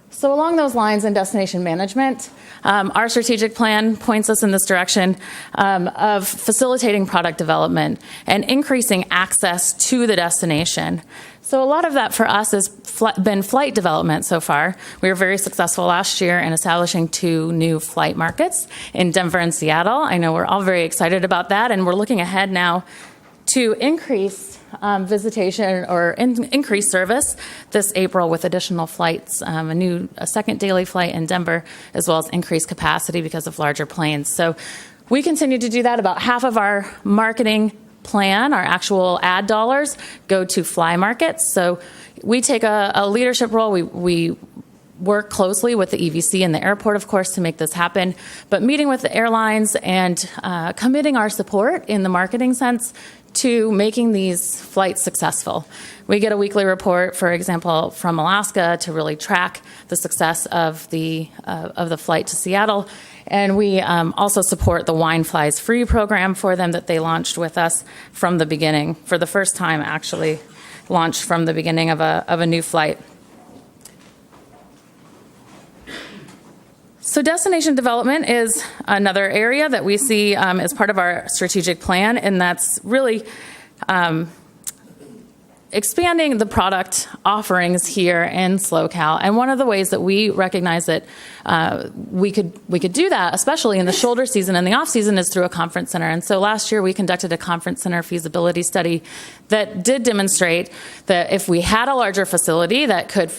So along those lines in destination management, our strategic plan points us in this direction of facilitating product development and increasing access to the destination. So a lot of that for us has been flight development so far. We were very successful last year in establishing 2 new flight markets in Denver and Seattle. I know we're all very excited about that, and we're looking ahead now to increase visitation or increase service this April with additional flights, a second daily flight in Denver, as well as increased capacity because of larger planes. So we continue to do that. About half of our marketing plan, our actual ad dollars, go to fly markets. So we take a leadership role. We work closely with the EVC and the airport, of course, to make this happen, but meeting with the airlines and committing our support in the marketing sense to making these flights successful. We get a weekly report, for example, from Alaska to really track the success of the flight to Seattle. And we also support the Wine Flies Free program for them that they launched with us from the beginning, for the first time actually launched from the beginning of a new flight. So destination development is another area that we see as part of our strategic plan, and that's really expanding the product offerings here in SoCal. And one of the ways that we recognize that we could do that, especially in the shoulder season and the off season, is through a conference center. And so last year we conducted a conference center feasibility study that did demonstrate that if we had a larger facility that could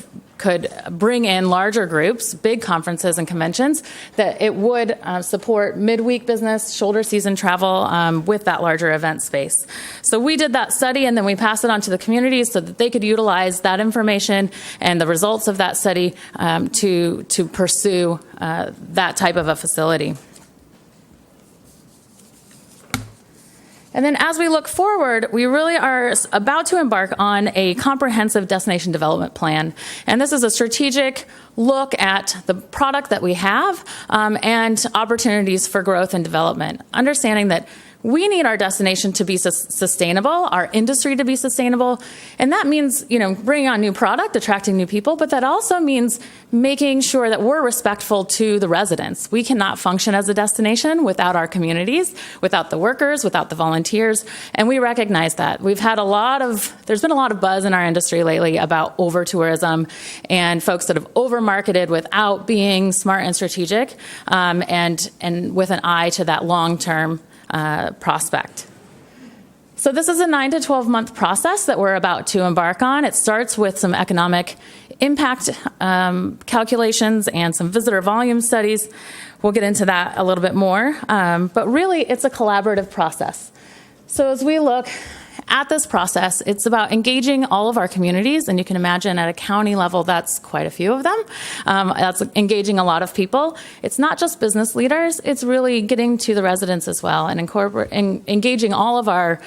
bring in larger groups, big conferences and conventions, that it would support midweek business, shoulder season travel with that larger event space. So we did that study, and then we passed it on to the community so that they could utilize that information and the results of that study to pursue that type of a facility. And then as we look forward, we really are about to embark on a comprehensive destination development plan. And this is a strategic look at the product that we have and opportunities for growth and development, understanding that we need our destination to be sustainable, our industry to be sustainable, and that means, bringing on new product, attracting new people, but that also means making sure that we're respectful to the residents. We cannot function as a destination without our communities, without the workers, without the volunteers, and we recognize that. There's been a lot of buzz in our industry lately about over-tourism and folks that have over-marketed without being smart and strategic, and with an eye to that long-term prospect. So this is a 9 to 12 month process that we're about to embark on. It starts with some economic impact calculations and some visitor volume studies. We'll get into that a little bit more, but really it's a collaborative process. So as we look at this process, it's about engaging all of our communities, and you can imagine at a county level, that's quite a few of them. That's engaging a lot of people. It's not just business leaders, it's really getting to the residents as well, and engaging all of our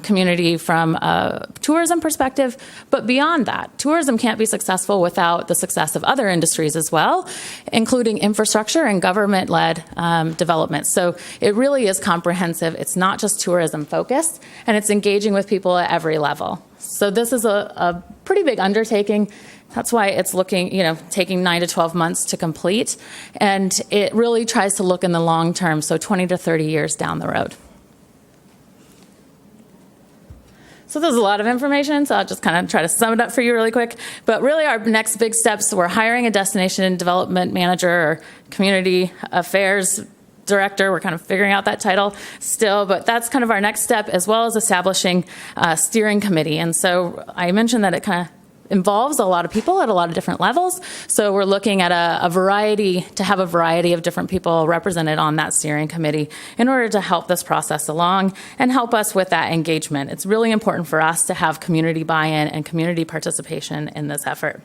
community from a tourism perspective. But beyond that, tourism can't be successful without the success of other industries as well, including infrastructure and government-led development. So it really is comprehensive. It's not just tourism focused, and it's engaging with people at every level. So this is a pretty big undertaking. That's why it's taking 9 to 12 months to complete. And it really tries to look in the long term, so 20 to 30 years down the road. So there's a lot of information, so I'll just kind of try to sum it up for you really quick. But really our next big steps, we're hiring a destination development manager or community affairs director. We're kind of figuring out that title still, but that's kind of our next step, as well as establishing a steering committee. And so I mentioned that it kind of involves a lot of people at a lot of different levels. So we're looking at a variety of different people represented on that steering committee in order to help this process along and help us with that engagement. It's really important for us to have community buy-in and community participation in this effort.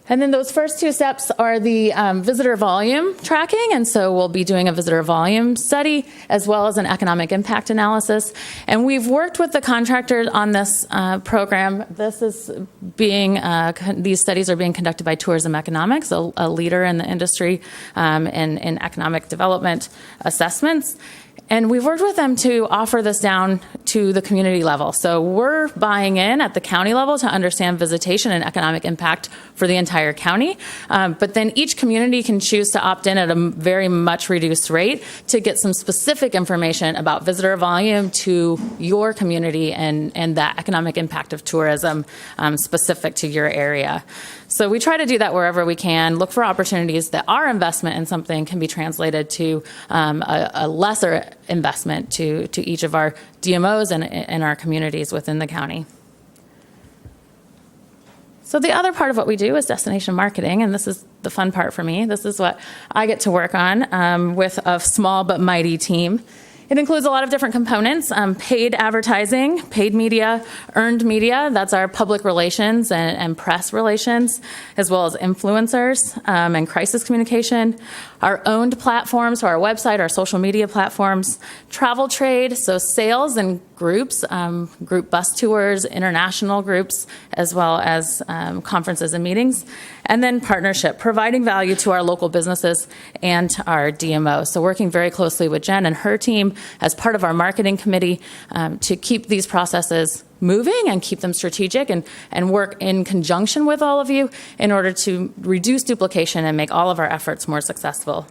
And then those first two steps are the visitor volume tracking. And so we'll be doing a visitor volume study as well as an economic impact analysis. And we've worked with the contractor on this program. These studies are being conducted by Tourism Economics, a leader in the industry in economic development assessments. And we've worked with them to offer this down to the community level. So we're buying in at the county level to understand visitation and economic impact for the entire county. But then each community can choose to opt in at a very much reduced rate to get some specific information about visitor volume to your community and that economic impact of tourism specific to your area. So we try to do that wherever we can, look for opportunities that our investment in something can be translated to a lesser investment to each of our DMOs and our communities within the county. So the other part of what we do is destination marketing, and this is the fun part for me. This is what I get to work on with a small but mighty team. It includes a lot of different components: paid advertising, paid media, earned media, that's our public relations and press relations, as well as influencers and crisis communication, our owned platforms, so our website, our social media platforms, travel trade, so sales and groups, group bus tours, international groups, as well as conferences and meetings, and then partnership, providing value to our local businesses and our DMO. So working very closely with Jen and her team as part of our marketing committee to keep these processes moving and keep them strategic and work in conjunction with all of you in order to reduce duplication and make all of our efforts more successful.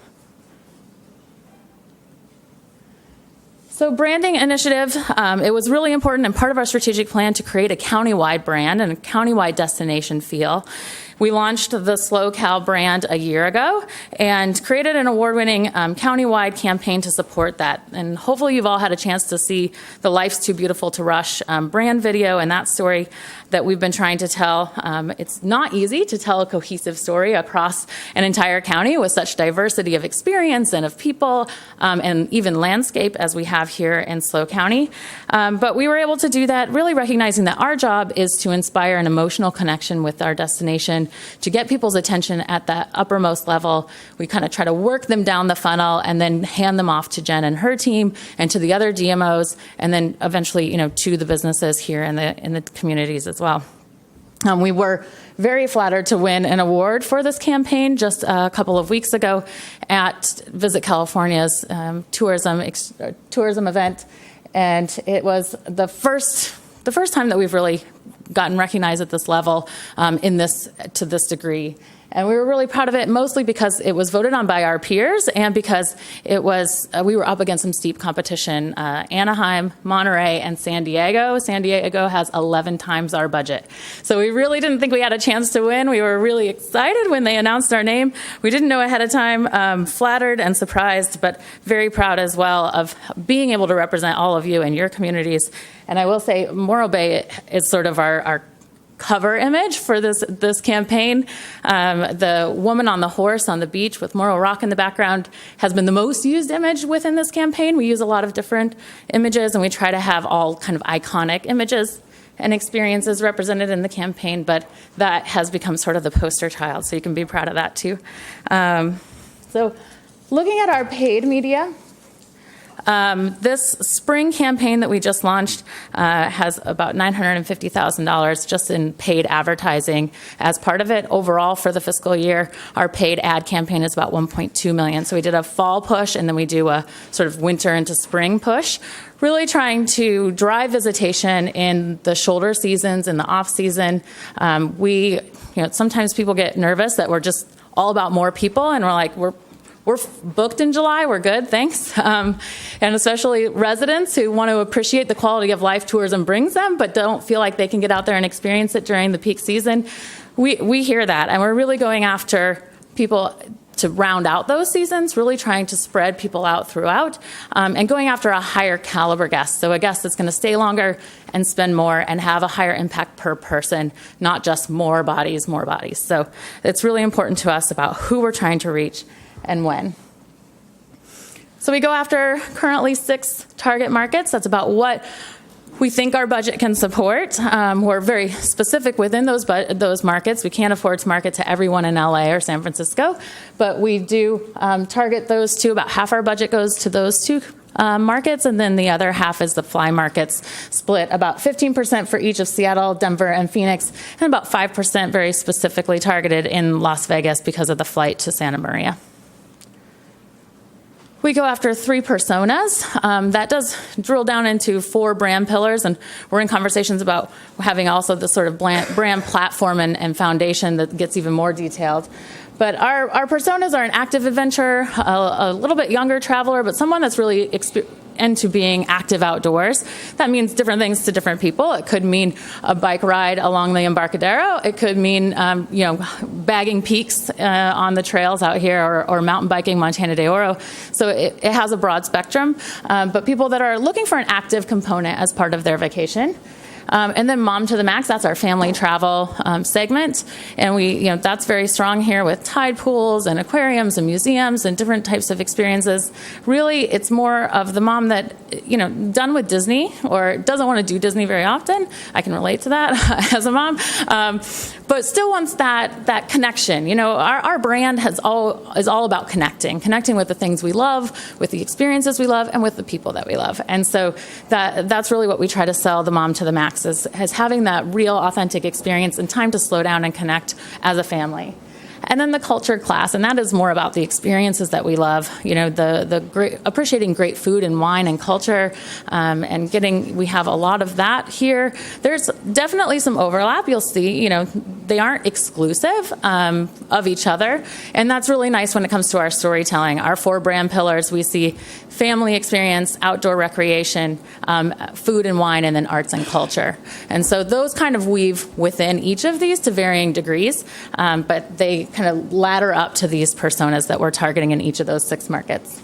So branding initiative, it was really important and part of our strategic plan to create a countywide brand and a countywide destination feel. We launched the SlowCal brand a year ago and created an award-winning countywide campaign to support that. And hopefully you've all had a chance to see the Life's Too Beautiful to Rush brand video and that story that we've been trying to tell. It's not easy to tell a cohesive story across an entire county with such diversity of experience and of people and even landscape as we have here in SLO County. But we were able to do that, really recognizing that our job is to inspire an emotional connection with our destination, to get people's attention at that uppermost level. We kind of try to work them down the funnel and then hand them off to Jen and her team and to the other DMOs, and then eventually, to the businesses here in the communities as well. We were very flattered to win an award for this campaign just a couple of weeks ago at Visit California's tourism event, and it was the first time that we've really gotten recognized at this level to this degree. And we were really proud of it, mostly because it was voted on by our peers and because it was we were up against some steep competition. Anaheim, Monterey, and San Diego. San Diego has 11 times our budget. So we really didn't think we had a chance to win. We were really excited when they announced our name. We didn't know ahead of time, flattered and surprised, but very proud as well of being able to represent all of you and your communities. And I will say Morro Bay is sort of our cover image for this campaign. The woman on the horse on the beach with Morro Rock in the background has been the most used image within this campaign. We use a lot of different images, and we try to have all kind of iconic images and experiences represented in the campaign, but that has become sort of the poster child, so you can be proud of that too. So looking at our paid media, this spring campaign that we just launched has about $950,000 just in paid advertising as part of it. Overall, for the fiscal year, our paid ad campaign is about $1.2 million. So we did a fall push, and then we do a sort of winter into spring push, really trying to drive visitation in the shoulder seasons, in the off season. Sometimes people get nervous that we're just all about more people, and we're like, we're booked in July, we're good, thanks. And especially residents who want to appreciate the quality of life tourism brings them, but don't feel like they can get out there and experience it during the peak season. We hear that, and we're really going after people to round out those seasons, really trying to spread people out throughout, and going after a higher caliber guest. So a guest that's going to stay longer and spend more and have a higher impact per person, not just more bodies. So it's really important to us about who we're trying to reach and when. So we go after currently 6 target markets. That's about what we think our budget can support. We're very specific within those markets. We can't afford to market to everyone in LA or San Francisco, but we do target those two. About half our budget goes to those 2 markets, and then the other half is the fly markets, split about 15% for each of Seattle, Denver, and Phoenix, and about 5% very specifically targeted in Las Vegas because of the flight to Santa Maria. We go after 3 personas. That does drill down into 4 brand pillars, and we're in conversations about having also the sort of brand platform and foundation that gets even more detailed. But our personas are an active adventurer, a little bit younger traveler, but someone that's really into being active outdoors. That means different things to different people. It could mean a bike ride along the Embarcadero. It could mean bagging peaks on the trails out here, or mountain biking Montana de Oro. So it has a broad spectrum. But people that are looking for an active component as part of their vacation. And then Mom to the Max, that's our family travel segment. And that's very strong here with tide pools and aquariums and museums and different types of experiences. Really, it's more of the mom that, done with Disney or doesn't want to do Disney very often. I can relate to that as a mom. But still wants that connection. Our brand is all about connecting with the things we love, with the experiences we love, and with the people that we love. And so that's really what we try to sell the Mom to the Max as having that real, authentic experience and time to slow down and connect as a family. And then the cultured class, and that is more about the experiences that we love, the great, appreciating great food and wine and culture, and we have a lot of that here. There's definitely some overlap. You'll see, they aren't exclusive of each other, and that's really nice when it comes to our storytelling. Our 4 brand pillars, we see family experience, outdoor recreation, food and wine, and then arts and culture. And so those kind of weave within each of these to varying degrees, but they kind of ladder up to these personas that we're targeting in each of those 6 markets.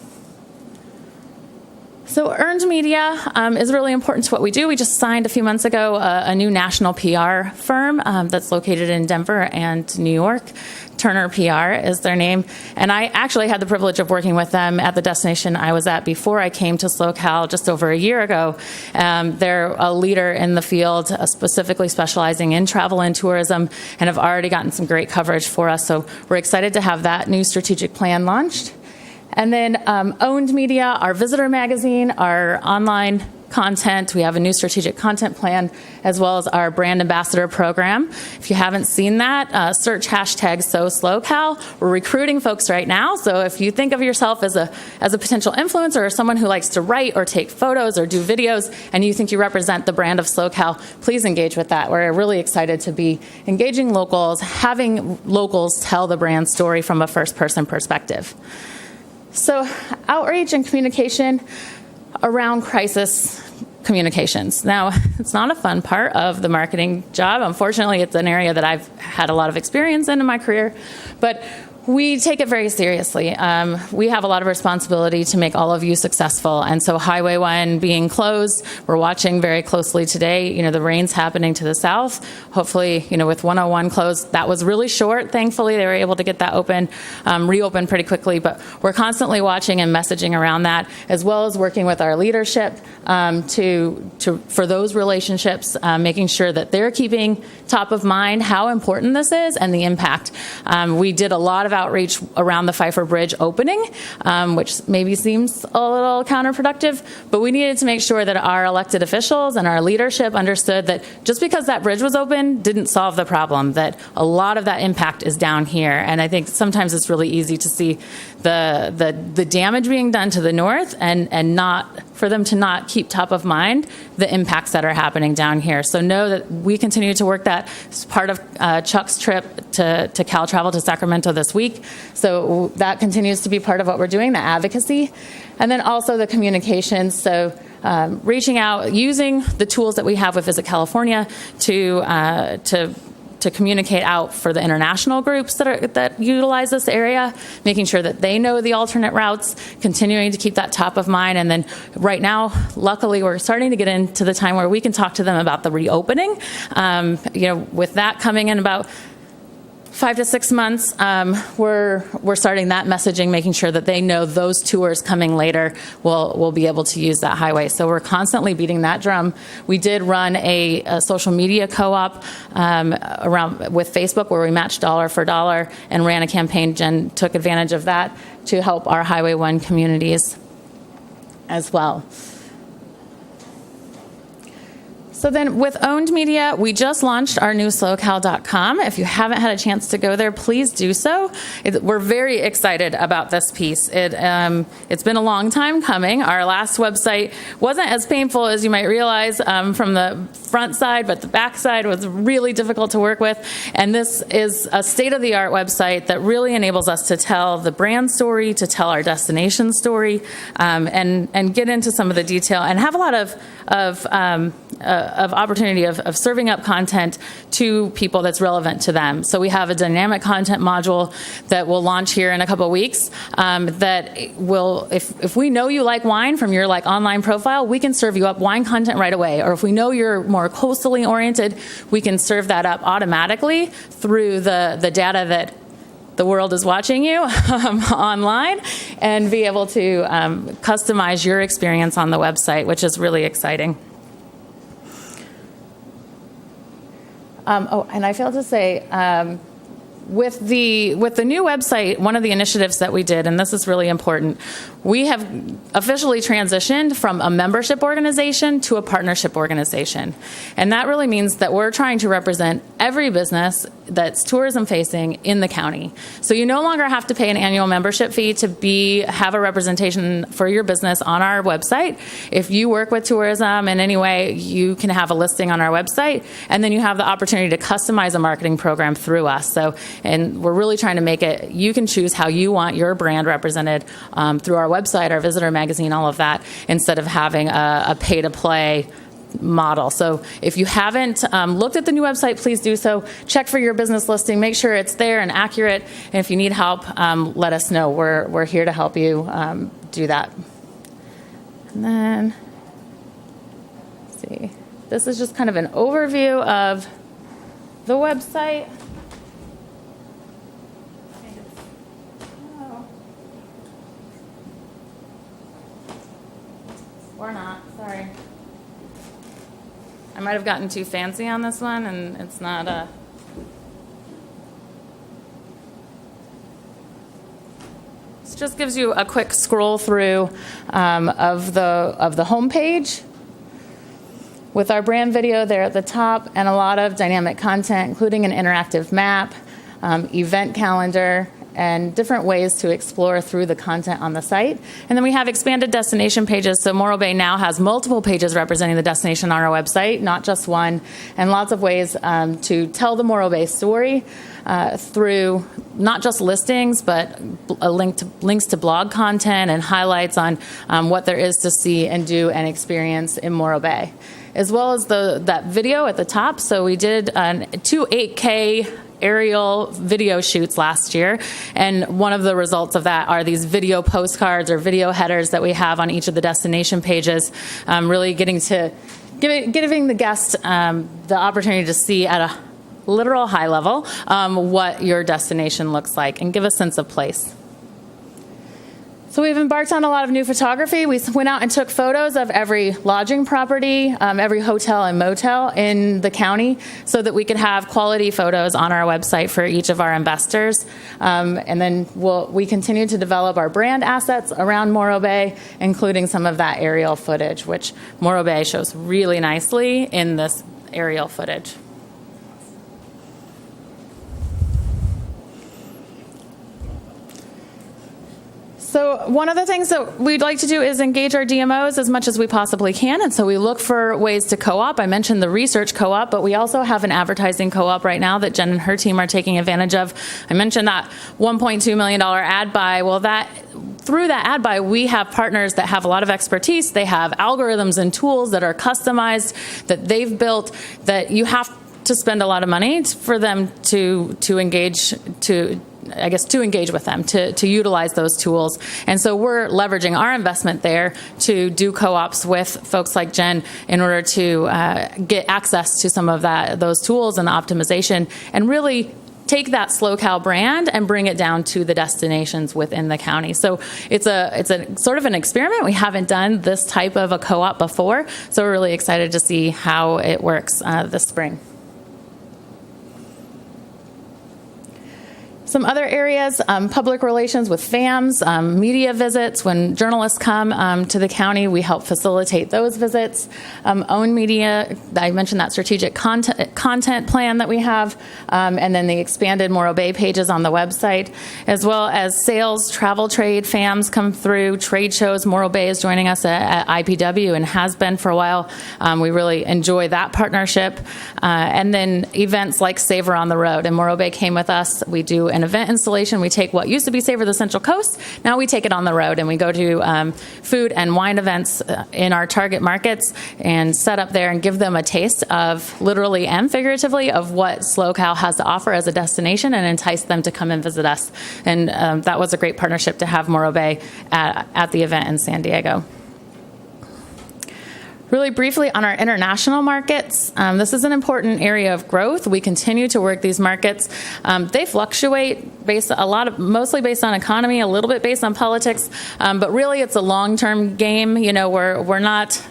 So earned media is really important to what we do. We just signed a few months ago a new national PR firm that's located in Denver and New York. Turner PR is their name. And I actually had the privilege of working with them at the destination I was at before I came to SoCal just over a year ago. They're a leader in the field, specifically specializing in travel and tourism, and have already gotten some great coverage for us. So we're excited to have that new strategic plan launched. And then owned media, our visitor magazine, our online content. We have a new strategic content plan, as well as our brand ambassador program. If you haven't seen that, search hashtag SoSlowCal. We're recruiting folks right now. So if you think of yourself as a potential influencer or someone who likes to write or take photos or do videos, and you think you represent the brand of SoCal, please engage with that. We're really excited to be engaging locals, having locals tell the brand story from a first-person perspective. So outreach and communication around crisis communications. Now, it's not a fun part of the marketing job. Unfortunately, it's an area that I've had a lot of experience in my career. But We take it very seriously. We have a lot of responsibility to make all of you successful. And so Highway 1 being closed, we're watching very closely today. You know, the rain's happening to the south. Hopefully, you know, with 101 closed, that was really short. Thankfully, they were able to get that reopen pretty quickly. But we're constantly watching and messaging around that, as well as working with our leadership for those relationships, making sure that they're keeping top of mind how important this is and the impact. We did a lot of outreach around the Pfeiffer Bridge opening, which maybe seems a little counterproductive, but we needed to make sure that our elected officials and our leadership understood that just because that bridge was open didn't solve the problem, that a lot of that impact is down here. And I think sometimes it's really easy to see the damage being done to the north and not for them to not keep top of mind the impacts that are happening down here. So know that we continue to work that as part of Chuck's trip to Cal Travel to Sacramento this week. So that continues to be part of what we're doing, the advocacy. And then also the communications. So reaching out, using the tools that we have with Visit California to communicate out for the international groups that utilize this area, making sure that they know the alternate routes, continuing to keep that top of mind. And then right now, luckily, we're starting to get into the time where we can talk to them about the reopening. With that coming in about 5 to 6 months, we're starting that messaging, making sure that they know those tours coming later will be able to use that highway. So we're constantly beating that drum. We did run a social media co-op around with Facebook where we matched dollar for dollar and ran a campaign. Jen took advantage of that to help our Highway 1 communities as well. So then with owned media, we just launched our new slowcal.com. If you haven't had a chance to go there, please do so. We're very excited about this piece. It's been a long time coming. Our last website wasn't as painful as you might realize from the front side, but the back side was really difficult to work with. And this is a state-of-the-art website that really enables us to tell the brand story, to tell our destination story, and get into some of the detail and have a lot of opportunity of serving up content to people that's relevant to them. So we have a dynamic content module that will launch here in a couple of weeks that will, if we know you like wine from your online profile, we can serve you up wine content right away. Or if we know you're more coastally oriented, we can serve that up automatically through the data that the world is watching you online and be able to customize your experience on the website, which is really exciting. And I failed to say, with the new website, one of the initiatives that we did, and this is really important, we have officially transitioned from a membership organization to a partnership organization. And that really means that we're trying to represent every business that's tourism facing in the county. So you no longer have to pay an annual membership fee to have a representation for your business on our website. If you work with tourism in any way, you can have a listing on our website, and then you have the opportunity to customize a marketing program through us. And we're really trying to make it, you can choose how you want your brand represented through our website, our visitor magazine, all of that, instead of having a pay-to-play model. So if you haven't looked at the new website, please do so. Check for your business listing. Make sure it's there and accurate. And if you need help, let us know. We're here to help you do that. And then, let's see. This is just kind of an overview of the website. Or not, sorry. I might have gotten too fancy on this one, and it's not a... This just gives you a quick scroll through of the homepage with our brand video there at the top and a lot of dynamic content, including an interactive map, event calendar, and different ways to explore through the content on the site. And then we have expanded destination pages. So Morro Bay now has multiple pages representing the destination on our website, not just one, and lots of ways to tell the Morro Bay story through not just listings, but links to blog content and highlights on what there is to see and do and experience in Morro Bay, as well as that video at the top. So we did 2 8K aerial video shoots last year, and one of the results of that are these video postcards or video headers that we have on each of the destination pages, really giving the guest the opportunity to see at a literal high level what your destination looks like and give a sense of place. So we've embarked on a lot of new photography. We went out and took photos of every lodging property, every hotel and motel in the county, so that we could have quality photos on our website for each of our investors. And then we continue to develop our brand assets around Morro Bay, including some of that aerial footage, which Morro Bay shows really nicely in this aerial footage. So one of the things that we'd like to do is engage our DMOs as much as we possibly can, and so we look for ways to co-op. I mentioned the research co-op, but we also have an advertising co-op right now that Jen and her team are taking advantage of. I mentioned that $1.2 million ad buy. Well, through that ad buy, we have partners that have a lot of expertise. They have algorithms and tools that are customized, that they've built, that you have to spend a lot of money for them to engage with them, to utilize those tools. And so we're leveraging our investment there to do co-ops with folks like Jen in order to get access to some of those tools and the optimization, and really take that SlowCal brand and bring it down to the destinations within the county. So it's a sort of an experiment. We haven't done this type of a co-op before, so we're really excited to see how it works this spring. Some other areas, public relations with FAMs, media visits. When journalists come to the county, we help facilitate those visits. Own media, I mentioned that strategic content plan that we have, and then the expanded Morro Bay pages on the website, as well as sales, travel trade, FAMs come through, trade shows. Morro Bay is joining us at IPW and has been for a while. We really enjoy that partnership. And then events like Savor on the Road. And Morro Bay came with us. We do an event installation. We take what used to be Savor the Central Coast. Now we take it on the road, and we go to food and wine events in our target markets and set up there and give them a taste of, literally and figuratively, of what SlowCal has to offer as a destination, and entice them to come and visit us. And that was a great partnership to have Morro Bay at the event in San Diego. Really briefly on our international markets, this is an important area of growth. We continue to work these markets. They fluctuate mostly based on economy, a little bit based on politics, but really it's a long-term game. You know, we're not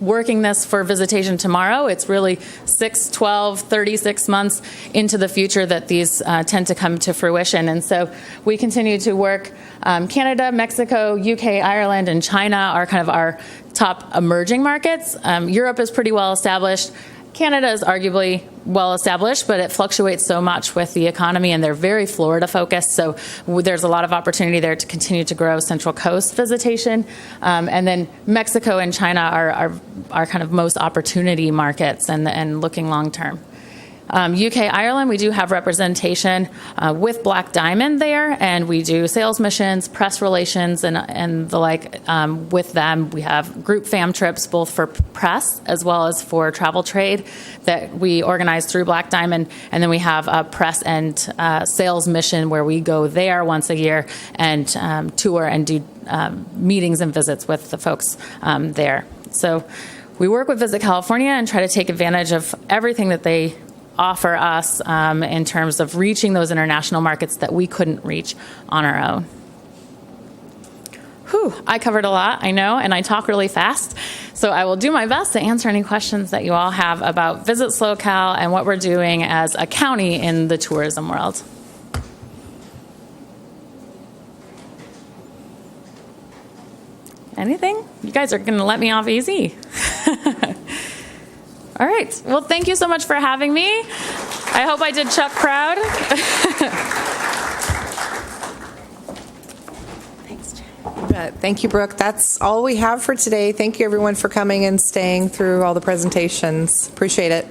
working this for visitation tomorrow. It's really 6, 12, 36 months into the future that these tend to come to fruition. And so we continue to work. Canada, Mexico, UK, Ireland, and China are kind of our top emerging markets. Europe is pretty well established. Canada is arguably well established, but it fluctuates so much with the economy, and they're very Florida focused. So there's a lot of opportunity there to continue to grow Central Coast visitation. And then Mexico and China are kind of most opportunity markets and looking long term. UK, Ireland, we do have representation with Black Diamond there, and we do sales missions, press relations, and the like with them. We have group fam trips, both for press as well as for travel trade, that we organize through Black Diamond. And then we have a press and sales mission where we go there once a year and tour and do meetings and visits with the folks there. So we work with Visit California and try to take advantage of everything that they offer us in terms of reaching those international markets that we couldn't reach on our own. I covered a lot, I know, and I talk really fast. So I will do my best to answer any questions that you all have about Visit SlowCal and what we're doing as a county in the tourism world. Anything? You guys are going to let me off easy. All right. Well, thank you so much for having me. I hope I did Chuck proud.
Thanks, Jen. Thank you, Brooke. That's all we have for today. Thank you, everyone, for coming and staying through all the presentations. Appreciate it.